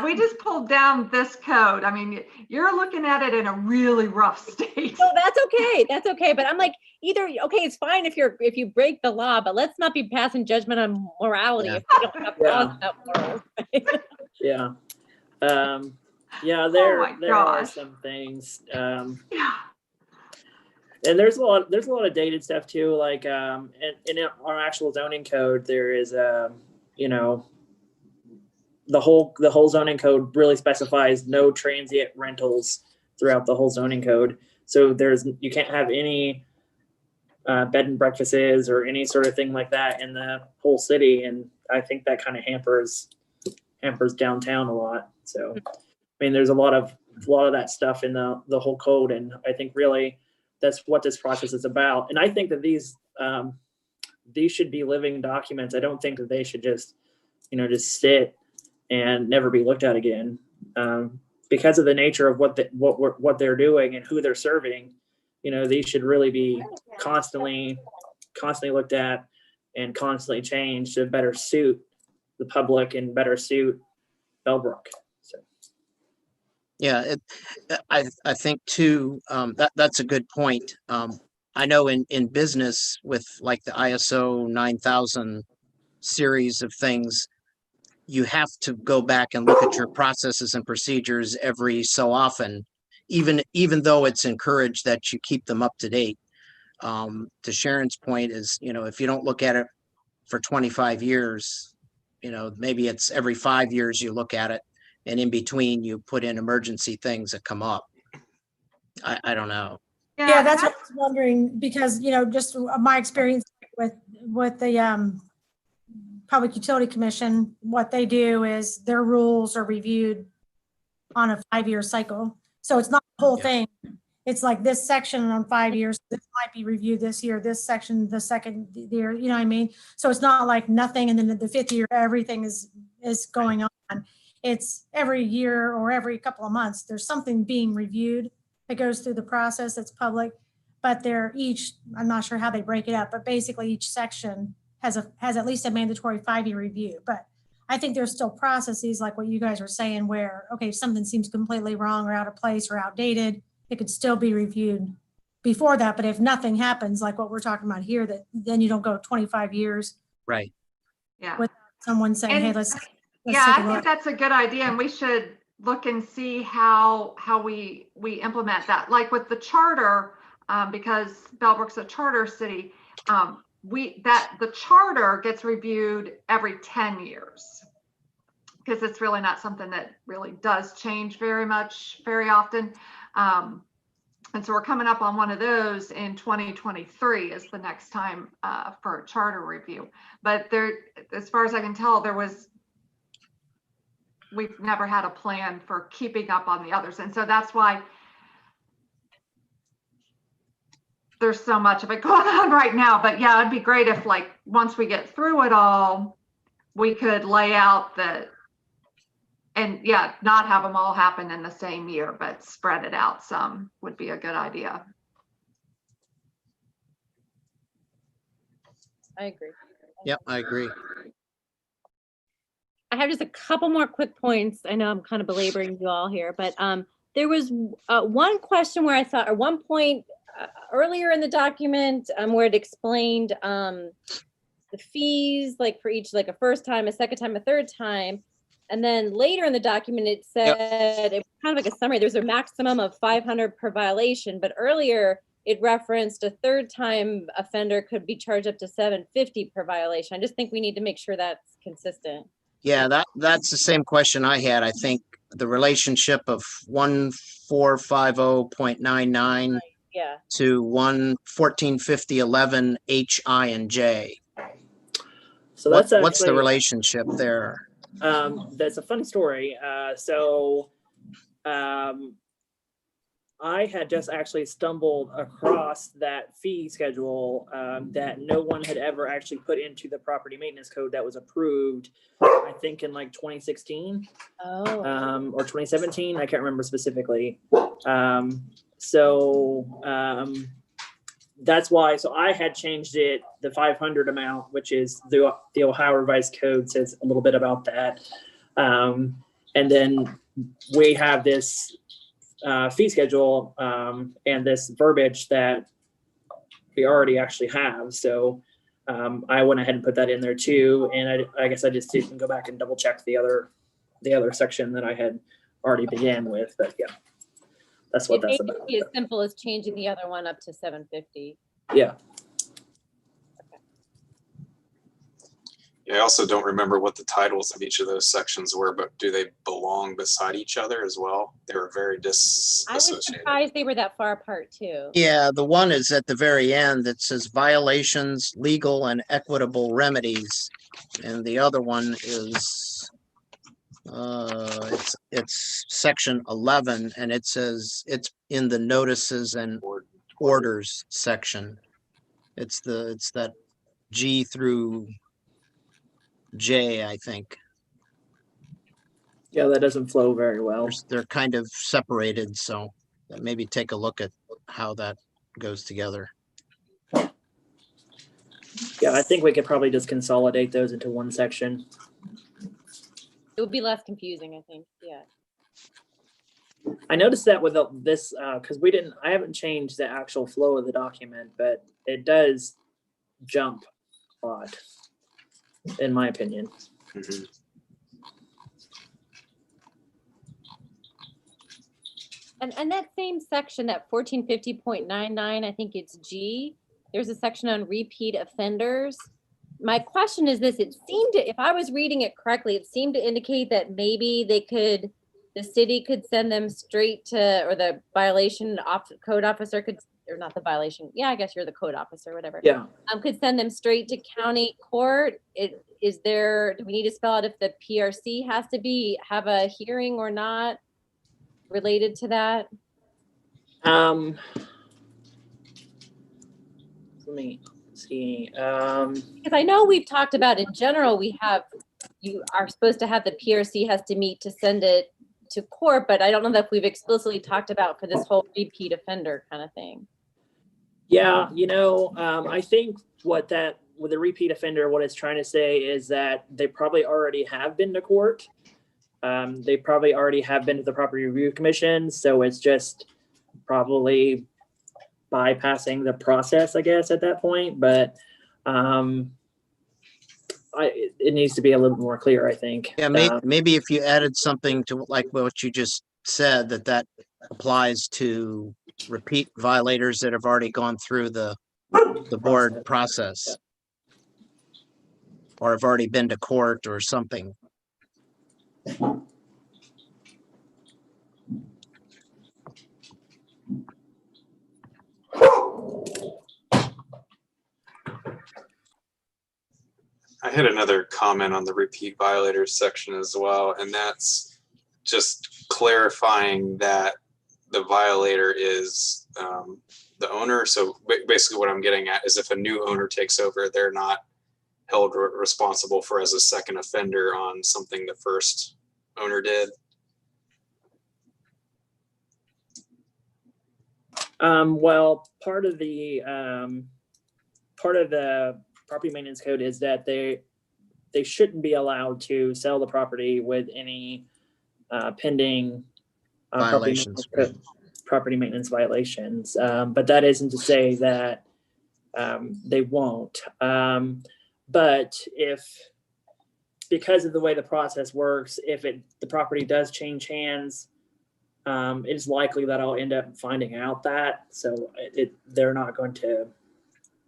we just pulled down this code. I mean, you're looking at it in a really rough state. No, that's okay. That's okay. But I'm like, it's fine if you break the law, but let's not be passing judgment on morality if we don't have laws about morals. Yeah. There are some things. And there's a lot of dated stuff too. Like in our actual zoning code, there is the whole zoning code really specifies no transient rentals throughout the whole zoning code. So you can't have any bed and breakfasts or any sort of thing like that in the whole city. And I think that kind of hampers downtown a lot. So I mean, there's a lot of that stuff in the whole code, and I think really that's what this process is about. And I think that these should be living documents. I don't think that they should just sit and never be looked at again, because of the nature of what they're doing and who they're serving. these should really be constantly looked at and constantly changed to better suit the public and better suit Bellbrook. So. Yeah, I think too, that's a good point. I know in business with like the ISO 9000 series of things, you have to go back and look at your processes and procedures every so often, even though it's encouraged that you keep them up to date. To Sharon's point is, if you don't look at it for 25 years, maybe it's every 5 years you look at it, and in between you put in emergency things that come up. I don't know. Yeah, that's what I was wondering, because, just my experience with the Public Utility Commission, what they do is their rules are reviewed on a 5-year cycle. So it's not the whole thing. It's like this section on 5 years, this might be reviewed this year, this section, the second year, you know what I mean? So it's not like nothing, and then the 5th year, everything is going on. It's every year or every couple of months, there's something being reviewed that goes through the process that's public, but I'm not sure how they break it up, but basically each section has at least a mandatory 5-year review. But I think there's still processes like what you guys were saying where, okay, if something seems completely wrong or out of place or outdated, it could still be reviewed before that. But if nothing happens, like what we're talking about here, then you don't go 25 years. Right. Yeah. With someone saying, And hey, let's yeah, take a I think look. that's a good idea, and we should look and see how we implement that. Like with the charter, because Bellbrook's a charter city, the charter gets reviewed every 10 years, because it's really not something that really does change very often. And so we're coming up on one of those in 2023 is the next time for a charter review. But there, as far as I can tell, we've never had a plan for keeping up on the others. And so that's why there's so much of it going on right now. But yeah, it'd be great if, like, once we get through it all, we could lay out not have them all happen in the same year, but spread it out some would be a good idea. I agree. Yep, I agree. I have just a couple more quick points. I know I'm kind of belaboring you all here, but there was one question where I thought, or one point earlier in the document where it explained the fees, like for each, like a first time, a second time, a third time. And then later in the document, it said, it was kind of like a summary, there's a maximum of 500 per violation, but earlier it referenced a third time offender could be charged up to 750 per violation. I just think we need to make sure that's consistent. Yeah, that's the same question I had. I think the relationship of 1450.99 to 1450.11 H, I, and J. So that's what's the relationship there? That's a funny story. I had just actually stumbled across that fee schedule that no one had ever actually put into the property maintenance code that was approved, I think in like 2016 or 2017. I can't remember specifically. That's why. So I had changed it, the 500 amount, which is the Ohio Revised Code says a little bit about that. And then we have this fee schedule and this verbiage that we already actually have. So I went ahead and put that in there too. And I guess I just didn't go back and double check the other section that I had already began with. But yeah, that's what that's about. It may be as simple as changing the other one up to 750. Yeah. I also don't remember what the titles of each of those sections were, but do they belong beside each other as well? They were very disassociated. I was surprised they were that far apart too. Yeah, the one is at the very end that says violations, legal and equitable remedies. And the other one is, it's section 11, and it says it's in the notices and orders section. It's that G through J, I think. Yeah, that doesn't flow very well. They're kind of separated, so maybe take a look at how that goes together. Yeah, I think we could probably just consolidate those into one section. It would be less confusing, I think. Yeah. I noticed that with this, because I haven't changed the actual flow of the document, but it does jump a lot, in my opinion. Mhm. And that same section, that 1450.99, I think it's G, there's a section on repeat offenders. My question is this, it seemed to, if I was reading it correctly, it seemed to indicate that maybe the city could send them straight to, or the code officer could, or not the violation, yeah, I guess you're the code officer, whatever. Yeah. Could send them straight to county court. Do we need to spell out if the PRC has to have a hearing or not related to that? Let me see. Because I know we've talked about in general, you are supposed to have the PRC has to meet to send it to court, but I don't know that we've explicitly talked about for this whole repeat offender kind of thing. Yeah, I think with the repeat offender, what it's trying to say is that they probably already have been to court. They probably already have been to the Property Review Commission, so it's just probably bypassing the process, I guess, at that point. But it needs to be a little more clear, I think. Yeah, maybe if you added something to like what you just said, that applies to repeat violators that have already gone through the board process or have already been to court or something. I had another comment on the repeat violators section as well, and that's just clarifying that the violator is the owner. So basically what I'm getting at is if a new owner takes over, they're not held responsible for as a second offender on something the first owner did. Well, part of the property maintenance code is that they shouldn't be allowed to sell the property with any pending Violations. property maintenance violations. But that isn't to say that they won't. But because of the way the process works, if the property does change hands, it's likely that I'll end up finding out that. So they're not going to,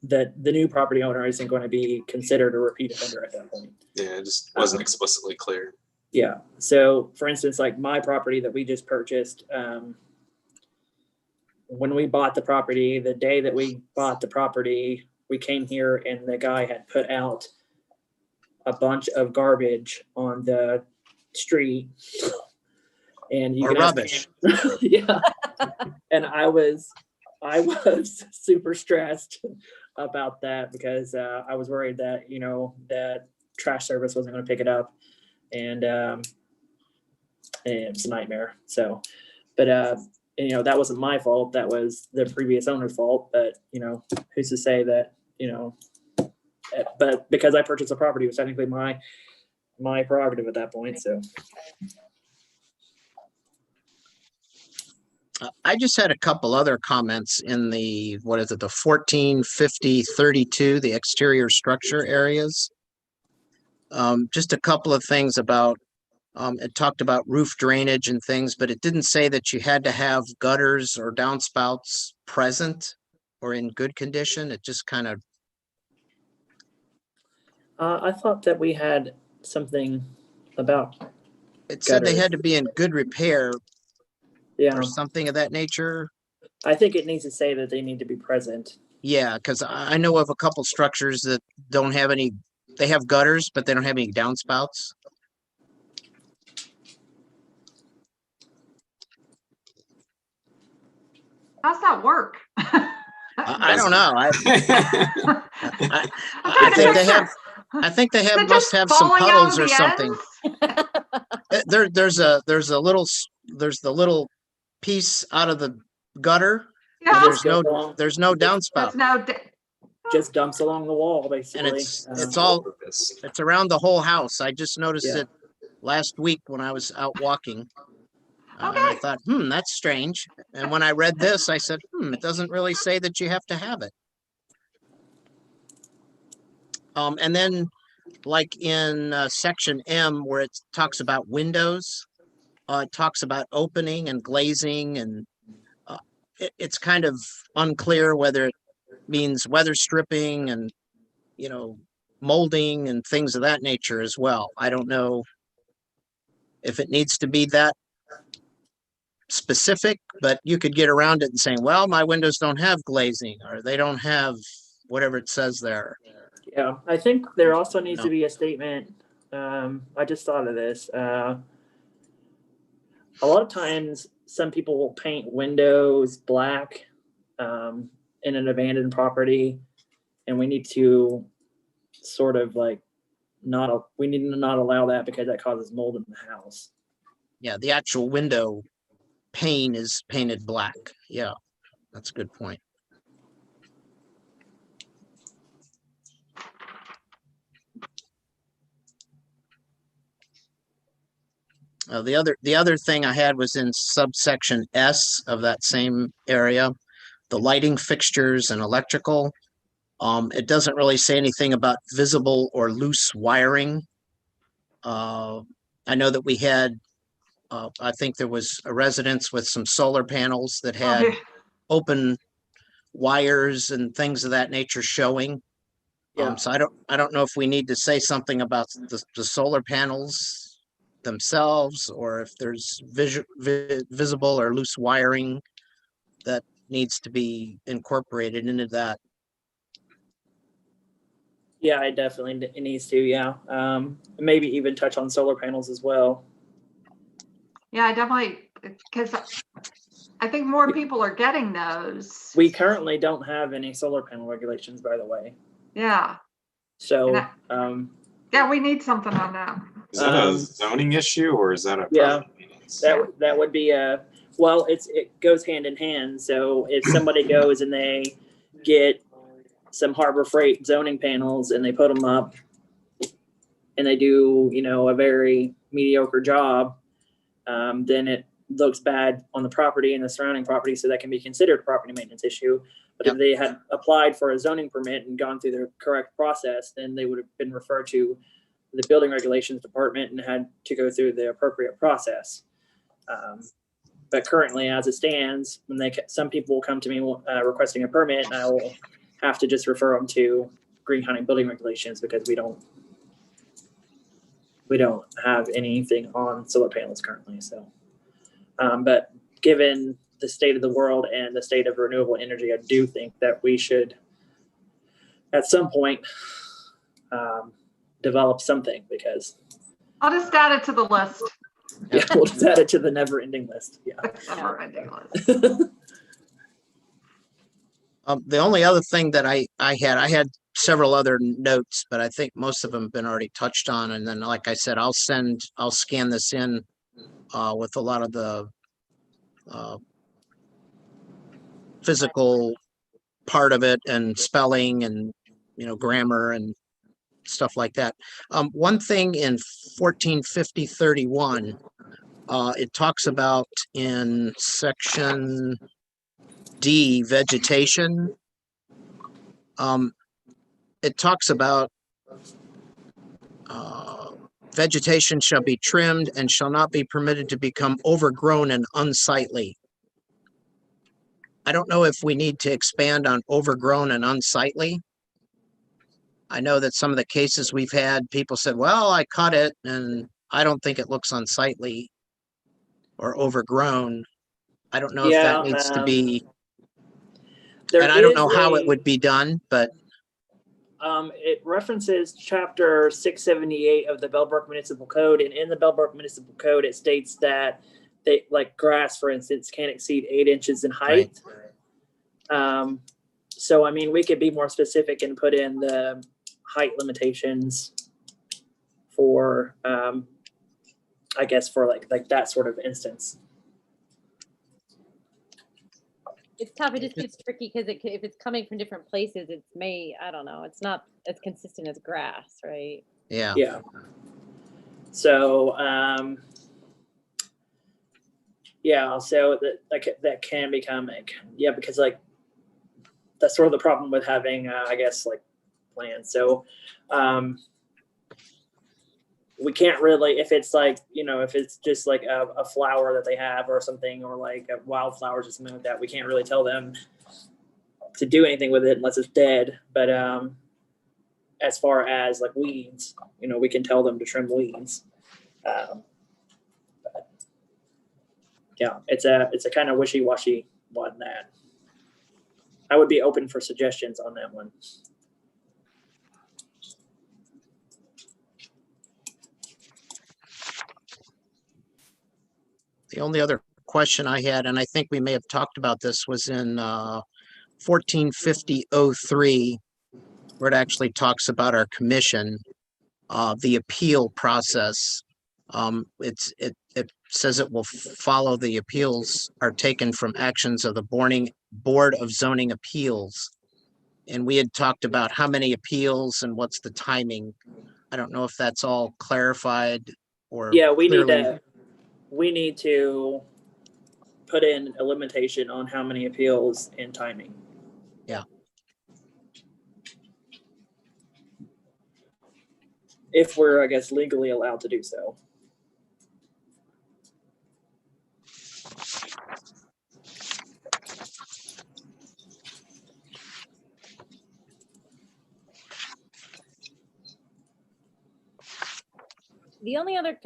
the new property owner isn't going to be considered a repeat offender at that point. Yeah, it just wasn't explicitly clear. Yeah. So for instance, like my property that we just purchased, when we bought the property, the day that we bought the property, we came here and the guy had put out a bunch of garbage on the street. And you Or can ask rubbish. him. Yeah. And I was super stressed about that because I was worried that, that trash service wasn't going to pick it up. And it's a nightmare. So, but that wasn't my fault. That was the previous owner's fault. But, who's to say that, but because I purchased the property, it was technically my prerogative at that point. So. I just had a couple other comments in the 1450-32, the exterior structure areas. Just a couple of things about, it talked about roof drainage and things, but it didn't say that you had to have gutters or downspouts present or in good condition. It just kind of. I thought that we had something about. It said gutters. they had to be in good repair. Yeah. Or something of that nature. I think it needs to say that they need to be present. Yeah, because I know of a couple structures that don't have any, they have gutters, but they don't have any downspouts. How's that work? I don't know. I think they must have some puddles or something. There's the little piece out of the gutter Yeah. There's Goes no, along- there's no downspout. There's no, just dumps along the wall, basically. And it's all, Purpose. it's around the whole house. I just noticed Yeah. it last week when I was out walking. And I Okay. thought, that's strange. And when I read this, I said, it doesn't really say that you have to have it. And then like in section M, where it talks about windows, it talks about opening and glazing, and it's kind of unclear whether it means weather stripping and, molding and things of that nature as well. I don't know if it needs to be that specific, but you could get around it and saying, well, my windows don't have glazing, or they don't have whatever it says there. Yeah, I think there also needs No. to be a statement. I just thought of this. A lot of times, some people will paint windows black in an abandoned property, and we need to sort of like we need to not allow that because that causes mold in the house. Yeah, the actual window pane is painted black. Yeah, that's a good point. The other thing I had was in subsection S of that same area, the lighting fixtures and electrical. It doesn't really say anything about visible or loose wiring. I know that we had, I think there was a residence with some solar panels that had okay. open wires and things of that nature showing. Yeah. So I don't know if we need to say something about the solar panels themselves, or if there's visible or loose wiring that needs to be incorporated into that. Yeah, it needs to. Yeah, maybe even touch on solar panels as well. Yeah, definitely, because I think more people are getting those. We currently don't have any solar panel regulations, by the way. Yeah, So, yeah, we need something on that. Is that a zoning issue or is that a Yeah. property maintenance? that would be it goes hand in hand. So if somebody goes and they get some Harbor Freight zoning panels and they put them up and they do, a very mediocre job, then it looks bad on the property and the surrounding property. So that can be considered a property maintenance issue. But if they had applied for a zoning permit and gone through the correct process, then they would have been referred to the building regulations department and had to go through the appropriate process. But currently, as it stands, when some people will come to me requesting a permit, and I will have to just refer them to Greene County building regulations because we don't have anything on solar panels currently. So, but given the state of the world and the state of renewable energy, I do think that we should, at some point, develop something because I'll just add it to the list. we'll just add it to the never-ending list. Yeah. Never ending list. The only other thing that I had several other notes, but I think most of them have been already touched on. And then, like I said, I'll scan this in with a lot of the physical part of it and spelling and, grammar and stuff like that. One thing in 1450-31, it talks about in section D, vegetation. It talks about vegetation shall be trimmed and shall not be permitted to become overgrown and unsightly. I don't know if we need to expand on overgrown and unsightly. I know that some of the cases we've had, people said, well, I cut it and I don't think it looks unsightly or overgrown. I don't know if that needs to be, and I don't know how it would be done, but. It references chapter 678 of the Bellbrook Municipal Code. And in the Bellbrook Municipal Code, it states that like grass, for instance, can't exceed 8 inches in height. Right. So, I mean, we could be more specific and put in the height limitations for, I guess, for like that sort of instance. It's tough. It just gets tricky because if it's coming from different places, I don't know. It's not as consistent as grass, right? Yeah. Yeah. So, yeah, so that can become, yeah, because like, that's sort of the problem with having, I guess, like plants. So, we can't really, if it's like, if it's just like a flower that they have or something, or like wildflowers or something like that, we can't really tell them to do anything with it unless it's dead. But as far as like weeds, we can tell them to trim weeds. But yeah, it's a kind of wishy-washy one that I would be open for suggestions on that one. The only other question I had, and I think we may have talked about this, was in 1450-03, where it actually talks about our commission, the appeal process. It says it will follow the appeals are taken from actions of the Board of Zoning Appeals. And we had talked about how many appeals and what's the timing. I don't know if that's all clarified or. Yeah, we clearly- need to put in a limitation on how many appeals and timing. Yeah. If we're, I guess, legally allowed to do so. The only other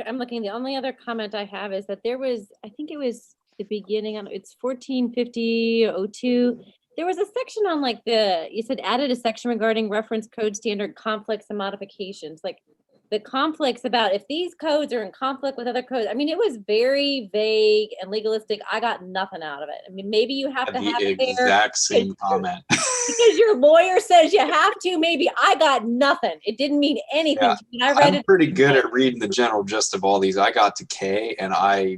comment I have is that there was, I think it was the beginning on, it's 1450-02. There was a section on like you said added a section regarding reference code standard conflicts and modifications. Like the conflicts about if these codes are in conflict with other codes. I mean, it was very vague and legalistic. I got nothing out of it. I mean, maybe you have to have it The there. exact same comment. Because your lawyer says you have to, maybe. I got nothing. It didn't mean anything Yeah. to me. I read I'm it. pretty good at reading the general gist of all these. I got to K and I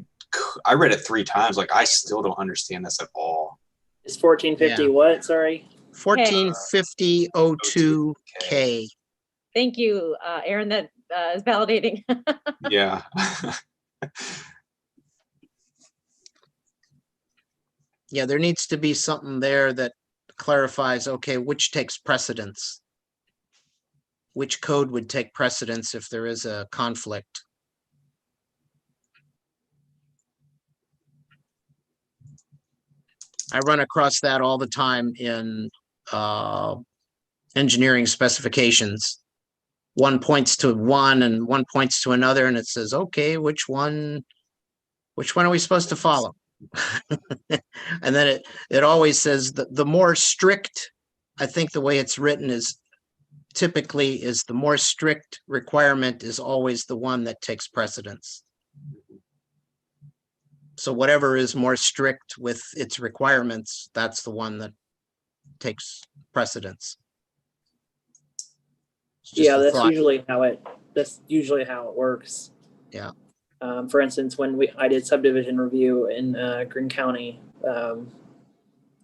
read it 3 times. Like, I still don't understand this at all. It's 1450 what? Sorry. 1450-02K. Thank you, Aaron. That is validating. Yeah. Yeah, there needs to be something there that clarifies, okay, which takes precedence? Which code would take precedence if there is a conflict? I run across that all the time in engineering specifications. One points to one and one points to another, and it says, okay, which one are we supposed to follow? And then it always says that the more strict, I think the way it's written is typically is the more strict requirement is always the one that takes precedence. So whatever is more strict with its requirements, that's the one that takes precedence. It's just Yeah, a that's thought. usually how it works. Yeah. For instance, when I did subdivision review in Greene County,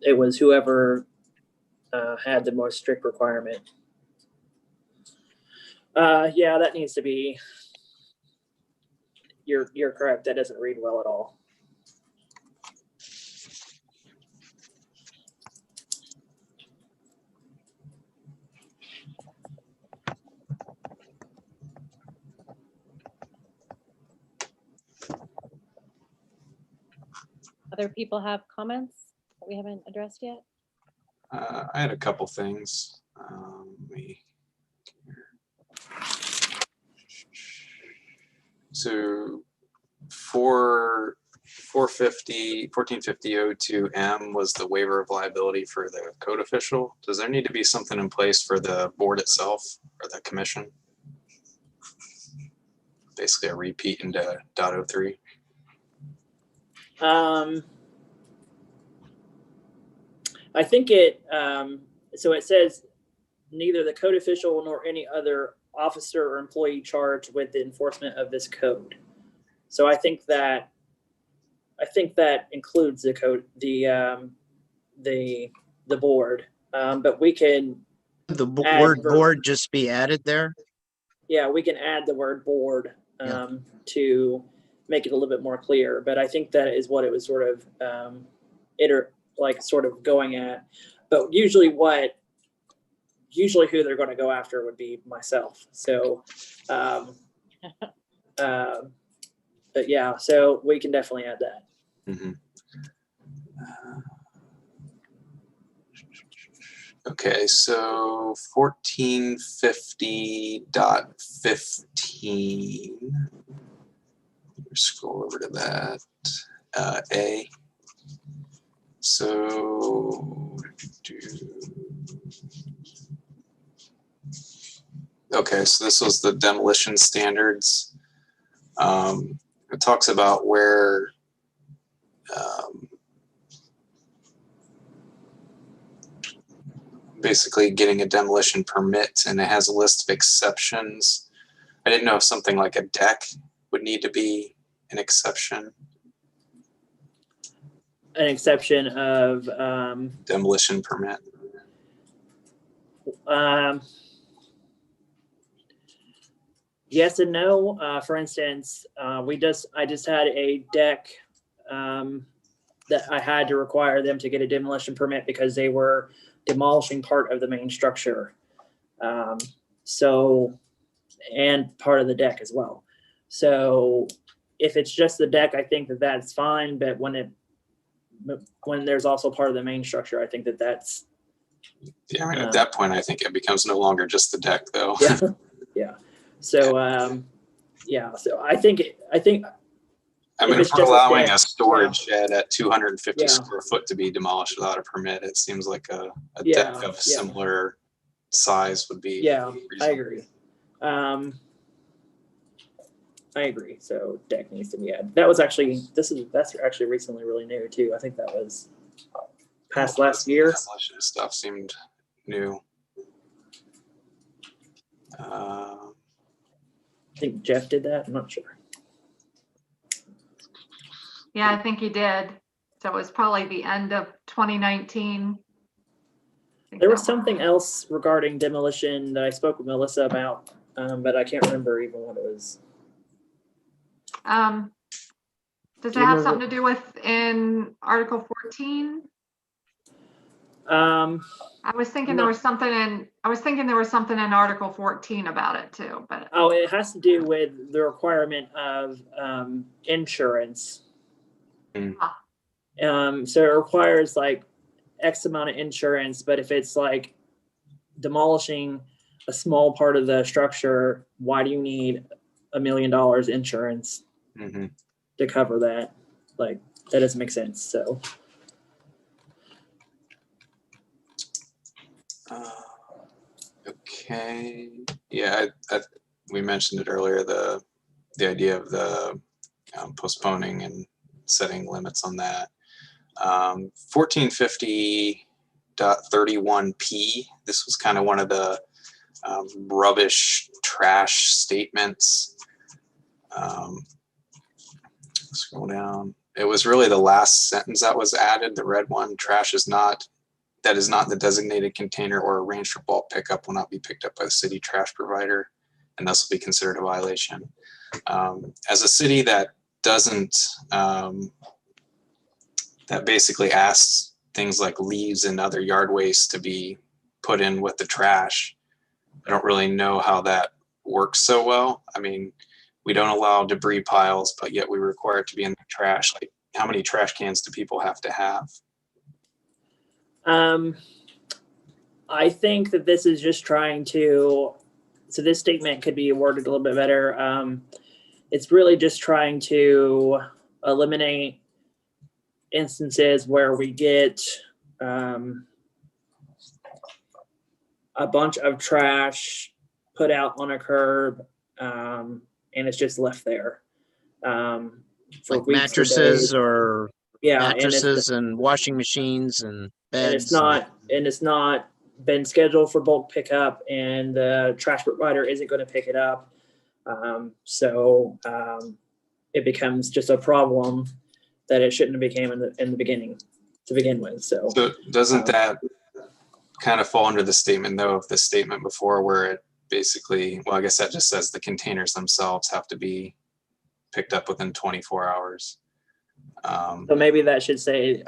it was whoever had the most strict requirement. Yeah, that needs to be. You're correct. That doesn't read well at all. Other people have comments that we haven't addressed yet? I had a couple things. So for 1450-02M was the waiver of liability for the code official. Does there need to be something in place for the board itself or the commission? Basically a repeat into .03. I think it, so it says neither the code official nor any other officer or employee charged with the enforcement of this code. So I think that includes the code, the the board. But we can, The Add word verb. board just be added there? yeah, we can add the word board to make it a little bit more clear. But I think that is what it was sort of sort of going at. But usually who they're going to go after would be myself. So, but yeah, so we can definitely add that. Mhm. Okay, so 1450.15. Scroll over to that. A. So, okay, so this was the demolition standards. It talks about where basically getting a demolition permit, and it has a list of exceptions. I didn't know if something like a deck would need to be an exception. An exception of Demolition permit. Yes and no. For instance, I just had a deck that I had to require them to get a demolition permit because they were demolishing part of the main structure. And part of the deck as well. So if it's just the deck, I think that that's fine. But when there's also part of the main structure, I think that that's. Yeah, I mean, at that point, I think it becomes no longer just the deck, though. Yeah. Yeah. So, yeah. So I think. I mean, if we're just a allowing deck, a storage shed at 250 Yeah. square foot to be demolished without a permit, it seems like a Yeah, deck of yeah. similar size would be. Yeah, I reasonable. agree. I agree. So deck needs to be added. That's actually recently really new too. I think that was past last year. Demolition stuff seemed new. I think Jeff did that. I'm not sure. Yeah, I think he did. So it was probably the end of 2019. There was something else regarding demolition that I spoke with Melissa about, but I can't remember even what it was. Does Do it you have remember- something to do with in Article 14? I was thinking No. there was something in Article 14 about it too, but Oh, it has to do with the requirement of insurance. So it requires like X amount of insurance, but if it's like demolishing a small part of the structure, why do you need $1 million insurance to cover that? Like, that doesn't make sense. So. Okay. Yeah, we mentioned it earlier, the idea of the postponing and setting limits on that. 1450.31p. This was kind of one of the rubbish trash statements. Scroll down. It was really the last sentence that was added, the red one. Trash is not the designated container or arranged for bulk pickup will not be picked up by the city trash provider, and thus will be considered a violation. As a city that doesn't, that basically asks things like leaves and other yard waste to be put in with the trash, I don't really know how that works so well. I mean, we don't allow debris piles, but yet we require it to be in the trash. Like, how many trash cans do people have to have? I think that this is just trying to, so this statement could be worded a little bit better. It's really just trying to eliminate instances where we get a bunch of trash put out on a curb and it's just left there. For Like weeks or mattresses days. or Yeah, mattresses and washing machines and beds. and it's not been scheduled for bulk pickup, and the trash provider isn't going to pick it up. So it becomes just a problem that it shouldn't have became in the beginning. to begin with. So So doesn't that kind of fall under the statement though of the statement before where it basically, well, I guess that just says the containers themselves have to be picked up within 24 hours. so maybe that should say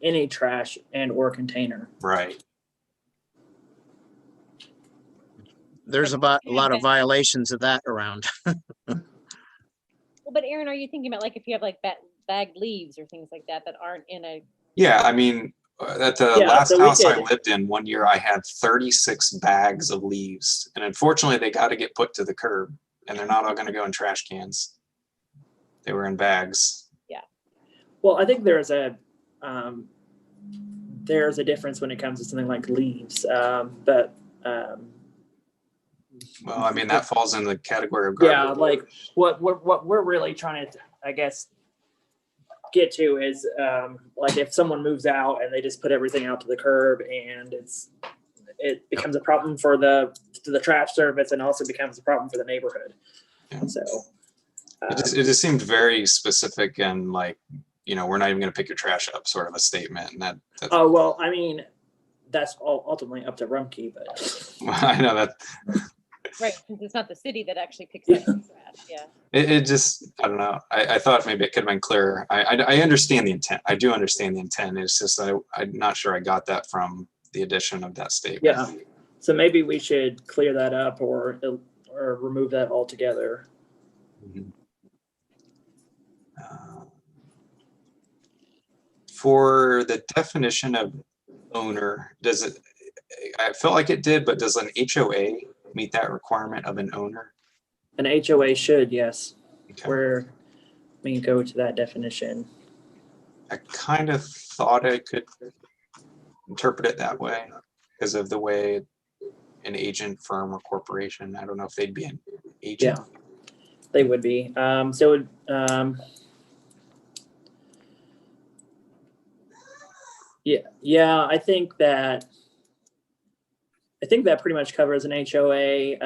any trash and or container. Right. There's about a lot of violations of that around. Well, but Aaron, are you thinking about like if you have like bagged leaves or things like that that aren't in a? Yeah, I mean, at the Yeah, last so we house I could- lived in, one year I had 36 bags of leaves. And unfortunately, they got to get put to the curb and they're not all going to go in trash cans. They were in bags. Well, I think there's a difference when it comes to something like leaves, but Well, I mean, that falls in the category of garbage. yeah, like what we're really trying to, I guess, get to is like if someone moves out and they just put everything out to the curb and it becomes a problem for the trash service and also becomes a problem for the neighborhood. Yeah. So It just seemed very specific and like, you know, we're not even going to pick your trash up sort of a statement. And that's, oh, well, I mean, that's all ultimately up to Rumpke, but I know that Right, since it's not the city that actually picks up the trash, yeah. it just, I don't know. I thought maybe it could have been clearer. I understand the intent. I do understand the intent. It's just, I'm not sure I got that from the addition of that statement. yeah. So maybe we should clear that up or remove that altogether. Mhm. For the definition of owner, does it, I felt like it did, but does an HOA meet that requirement of an owner? An HOA should, yes. Okay. Where we can go to that definition. I kind of thought I could interpret it that way because of the way an agent, firm, or corporation, I don't know if they'd be an agent. Yeah, they would be. Yeah, I think that pretty much covers an HOA.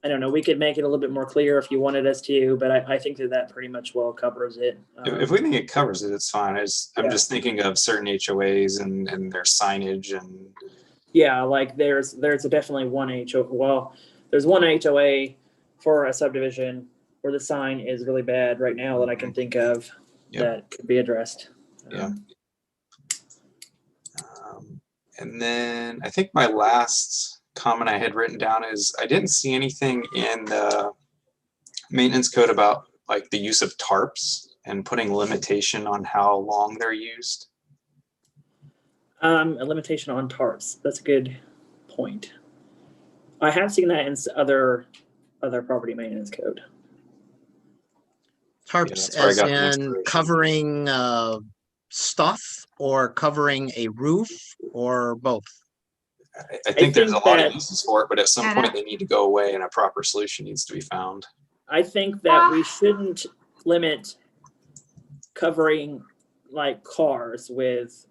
I don't know, we could make it a little bit more clear if you wanted us to, but I think that pretty much well covers it. If we think it covers it, it's fine. I'm Yeah. just thinking of certain HOAs and their signage and Yeah, like there's definitely one HOA. Well, there's one HOA for a subdivision where the sign is really bad right now that I can think of. Yep. That could be addressed. Yeah. And then I think my last comment I had written down is I didn't see anything in the maintenance code about like the use of tarps and putting limitation on how long they're used. A limitation on tarps. That's a good point. I have seen that in other property maintenance code. Tarps that's where I as got the in inspiration. covering stuff or covering a roof or both? I think there's a think lot that- of uses for it, but at some And point they need to go away and a proper solution needs to be found. I think that we shouldn't limit covering like cars with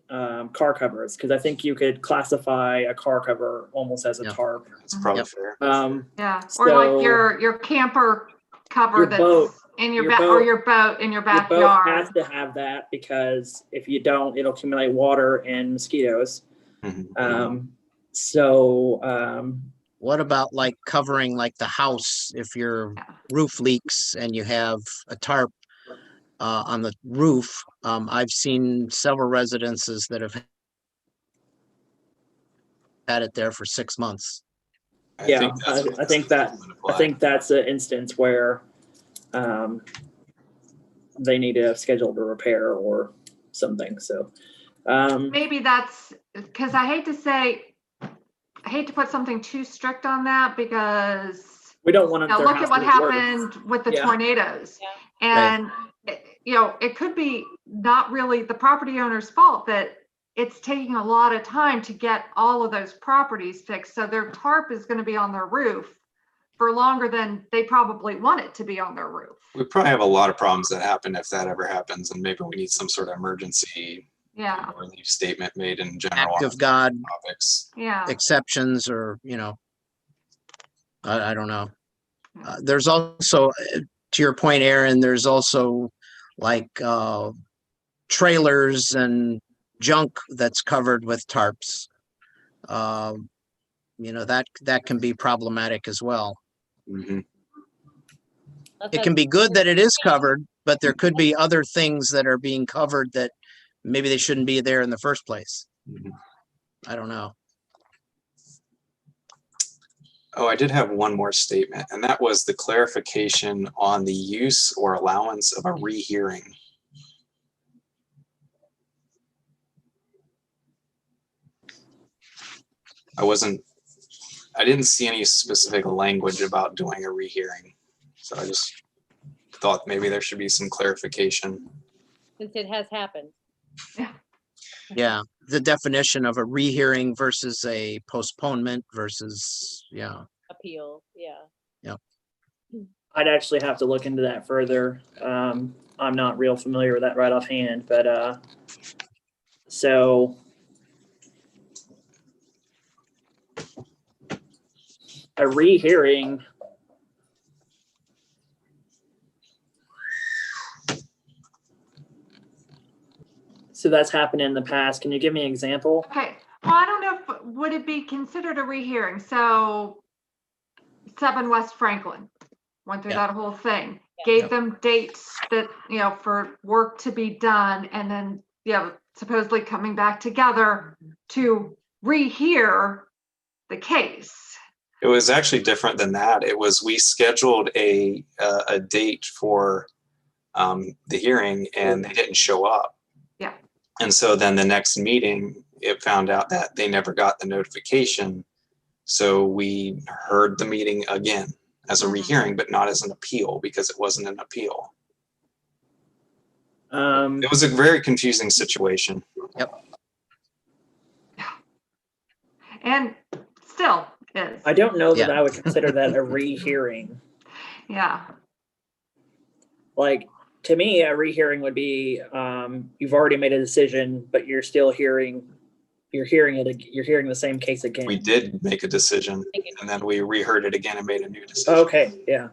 car covers, because I think you could classify a car cover almost as a Yeah. tarp. That's probably Yep. fair. Yeah, or like So- your camper cover Your that's boat- in your your back, or boat- your boat in your Your boat backyard. has to have that, because if you don't, it'll accumulate water and mosquitoes. Mhm. What about like covering like the house if your Yeah. roof leaks and you have a tarp on the roof? I've seen several residences that have had it there for 6 months. Yeah, that's I think that's an instance where they need a schedule to repair or something. So Maybe that's, because I hate to put something too strict on that, because we don't want now to look at what happened with the Yeah. tornadoes. Yeah. And, it could be not really the property owner's fault that it's taking a lot of time to get all of those properties fixed. So their tarp is going to be on their roof for longer than they probably want it to be on their roof. We probably have a lot of problems that happen if that ever happens, and maybe we need some sort of emergency Yeah, relief statement made in general Act on of God topics. yeah. exceptions, or I don't know. There's also to your point, Aaron, there's also like trailers and junk that's covered with tarps. You know, that can be problematic as well. Mhm. It can be good that it is covered, but there could be other things that are being covered that maybe they shouldn't be there in the first place. Mhm. I don't know. Oh, I did have one more statement, and that was the clarification on the use or allowance of a rehearing. I didn't see any specific language about doing a rehearing. So I just thought maybe there should be some clarification. Since it has happened. Yeah, the definition of a rehearing versus a postponement versus, yeah. Appeal, yeah. I'd actually have to look into that further. I'm not real familiar with that right offhand, but so a rehearing. So that's happened in the past. Can you give me an example? Okay, well, I don't know if, would it be considered a rehearing? So 7 West Franklin went through Yeah. that whole thing, Yeah. gave Yep. them dates that, you know, for work to be done, and then, yeah, supposedly coming back together to rehear the case. It was actually different than that. It was, we scheduled a date for the hearing and they didn't show up. Yeah. And so then the next meeting, it found out that they never got the notification. So we heard the meeting again as a rehearing, but not as an appeal because it wasn't an appeal. It was a very confusing situation. And still is. I don't know that Yeah. I would consider that a rehearing. Yeah. Like, to me, a rehearing would be you've already made a decision, but you're still hearing the same case again. We did make a decision and then we reheard it again and made a new decision. Okay, yeah.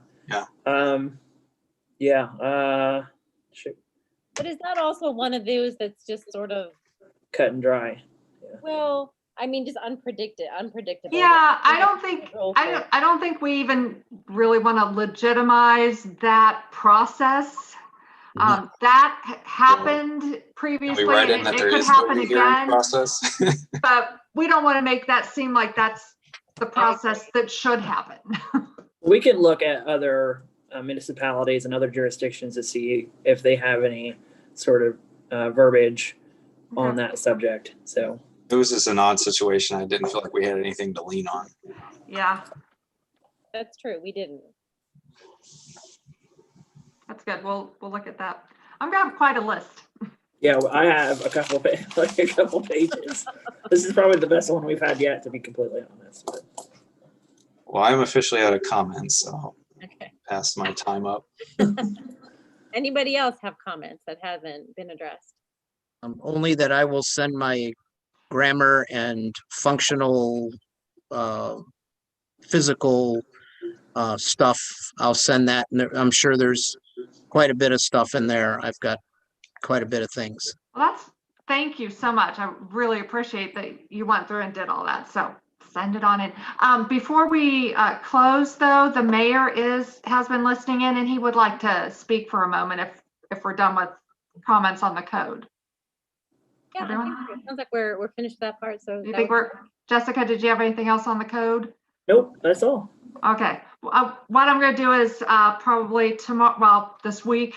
Yeah. Shoot, But is that also one of those that's just sort of, cut and dry. well, I mean, just unpredictable. Yeah, I Like, don't think, control I for- don't, I don't think we even really want to legitimize that process. That happened previously, write in and that it there could is no happen rehearing again, process. but we don't want to make that seem like that's the process that should happen. We can look at other municipalities and other jurisdictions to see if they have any sort of verbiage on that subject. So It was just an odd situation. I didn't feel like we had anything to lean on. Yeah, That's true, we didn't. that's good. We'll look at that. I'm gonna have quite a list. yeah, I have a couple pages. This is probably the best one we've had yet, to be completely honest. But Well, I'm officially out of comments, so I'll Okay. pass my time up. Anybody else have comments that haven't been addressed? Only that I will send my grammar and functional, physical stuff. I'll send that, and I'm sure there's quite a bit of stuff in there. I've got quite a bit of things. Well, thank you so much. I really appreciate that you went through and did all that. So send it on in. Before we close though, the mayor has been listening in and he would like to speak for a moment if we're done with comments on the code. Yeah, I think it sounds like we're finished with that part, so. You that think was- Jessica, did you have anything else on the code? nope, that's all. Okay, what I'm gonna do is probably tomorrow, well, this week,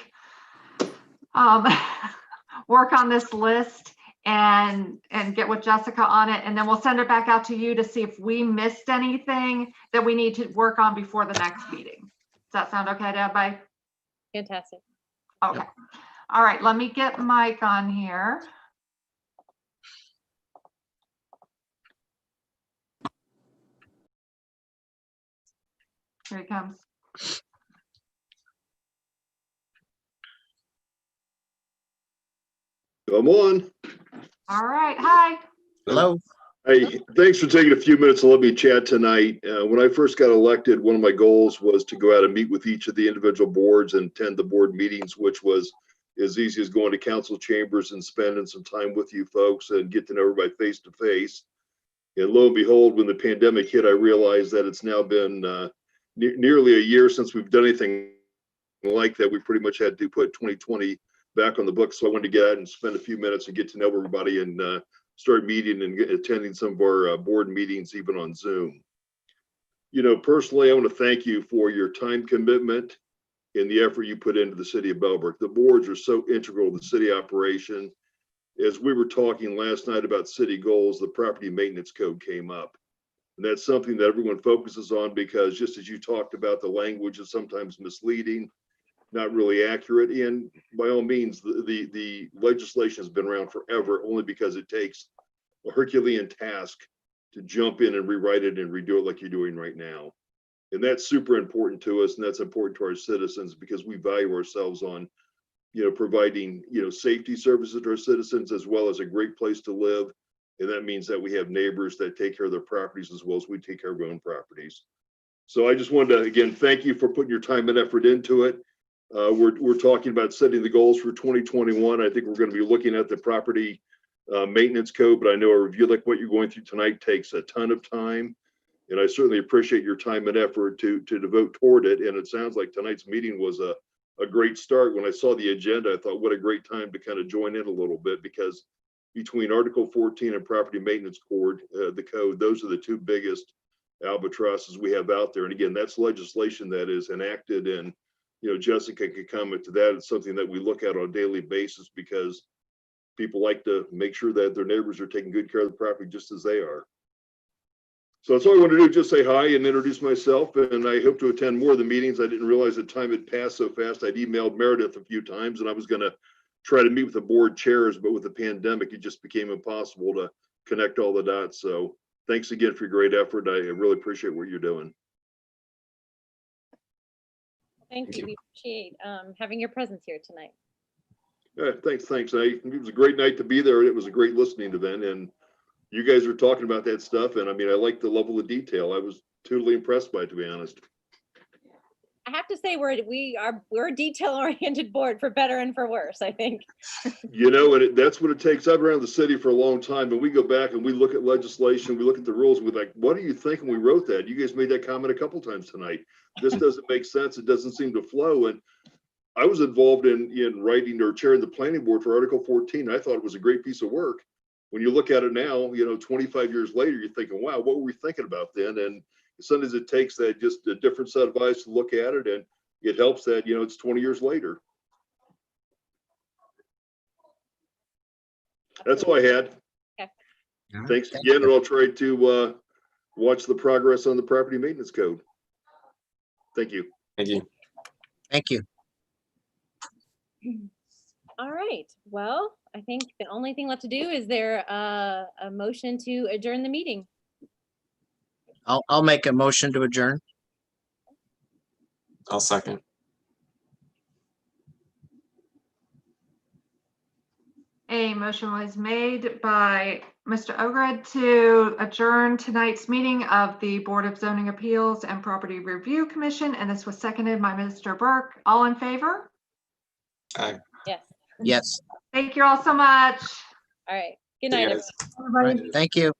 work on this list and get with Jessica on it, and then we'll send it back out to you to see if we missed anything that we need to work on before the next meeting. Does that sound okay to everybody? Fantastic. Okay. All right, let me get Mike on here. Here he comes. Come on. All right, hi. Hello? Hey, thanks for taking a few minutes to let me chat tonight. When I first got elected, one of my goals was to go out and meet with each of the individual boards and attend the board meetings, which was as easy as going to council chambers and spending some time with you folks and get to know everybody face to face. And lo and behold, when the pandemic hit, I realized that it's now been nearly a year since we've done anything like that. We pretty much had to put 2020 back on the books. So I wanted to get out and spend a few minutes and get to know everybody and start meeting and attending some of our board meetings, even on Zoom. You know, personally, I want to thank you for your time commitment and the effort you put into the city of Bellbrook. The boards are so integral to the city operation. As we were talking last night about city goals, the property maintenance code came up. And that's something that everyone focuses on because just as you talked about, the language is sometimes misleading, not really accurate. And by all means, the legislation has been around forever only because it takes a Herculean task to jump in and rewrite it and redo it like you're doing right now. And that's super important to us, and that's important to our citizens because we value ourselves on, you know, providing, you know, safety services to our citizens as well as a great place to live. And that means that we have neighbors that take care of their properties as well as we take care of our own properties. So I just wanted to, again, thank you for putting your time and effort into it. We're talking about setting the goals for 2021. I think we're going to be looking at the property maintenance code, but I know a review like what you're going through tonight takes a ton of time. And I certainly appreciate your time and effort to devote toward it. And it sounds like tonight's meeting was a great start. When I saw the agenda, I thought, what a great time to kind of join in a little bit, because between Article 14 and Property Maintenance Code, the code, those are the two biggest albatrosses we have out there. And again, that's legislation that is enacted, and you know, Jessica could comment to that. It's something that we look at on a daily basis because people like to make sure that their neighbors are taking good care of the property just as they are. So that's all I want to do, just say hi and introduce myself, and I hope to attend more of the meetings. I didn't realize the time had passed so fast. I'd emailed Meredith a few times and I was going to try to meet with the board chairs, but with the pandemic, it just became impossible to connect all the dots. So thanks again for your great effort. I really appreciate what you're doing. Thank you. We appreciate having your presence here tonight. Thanks. It was a great night to be there. It was a great listening event, and you guys were talking about that stuff. And I mean, I like the level of detail. I was totally impressed by it, to be honest. I have to say we're a detail-oriented board, for better and for worse, I think. You know, and that's what it takes. I've been around the city for a long time, and we go back and we look at legislation, we look at the rules, and we're like, what do you think when we wrote that? You guys made that comment a couple times tonight. This doesn't make sense. It doesn't seem to flow. And I was involved in writing or chairing the planning board for Article 14. I thought it was a great piece of work. When you look at it now, you know, 25 years later, you're thinking, wow, what were we thinking about then? And sometimes it takes that just a different set of eyes to look at it, and it helps that, you know, it's 20 years later. That's all I had. Okay. Thanks again, and I'll try to watch the progress on the property maintenance code. Thank you. Thank you. Thank you. All right. Well, I think the only thing left to do is there a motion to adjourn the meeting. I'll make a motion to adjourn. I'll second. A motion was made by Mr. Ogred to adjourn tonight's meeting of the Board of Zoning Appeals and Property Review Commission, and this was seconded by Mr. Burke. All in favor? Aye. Yes. Yes. Thank you all so much. All right. Good See you night, guys. everyone. Everybody. Thank you.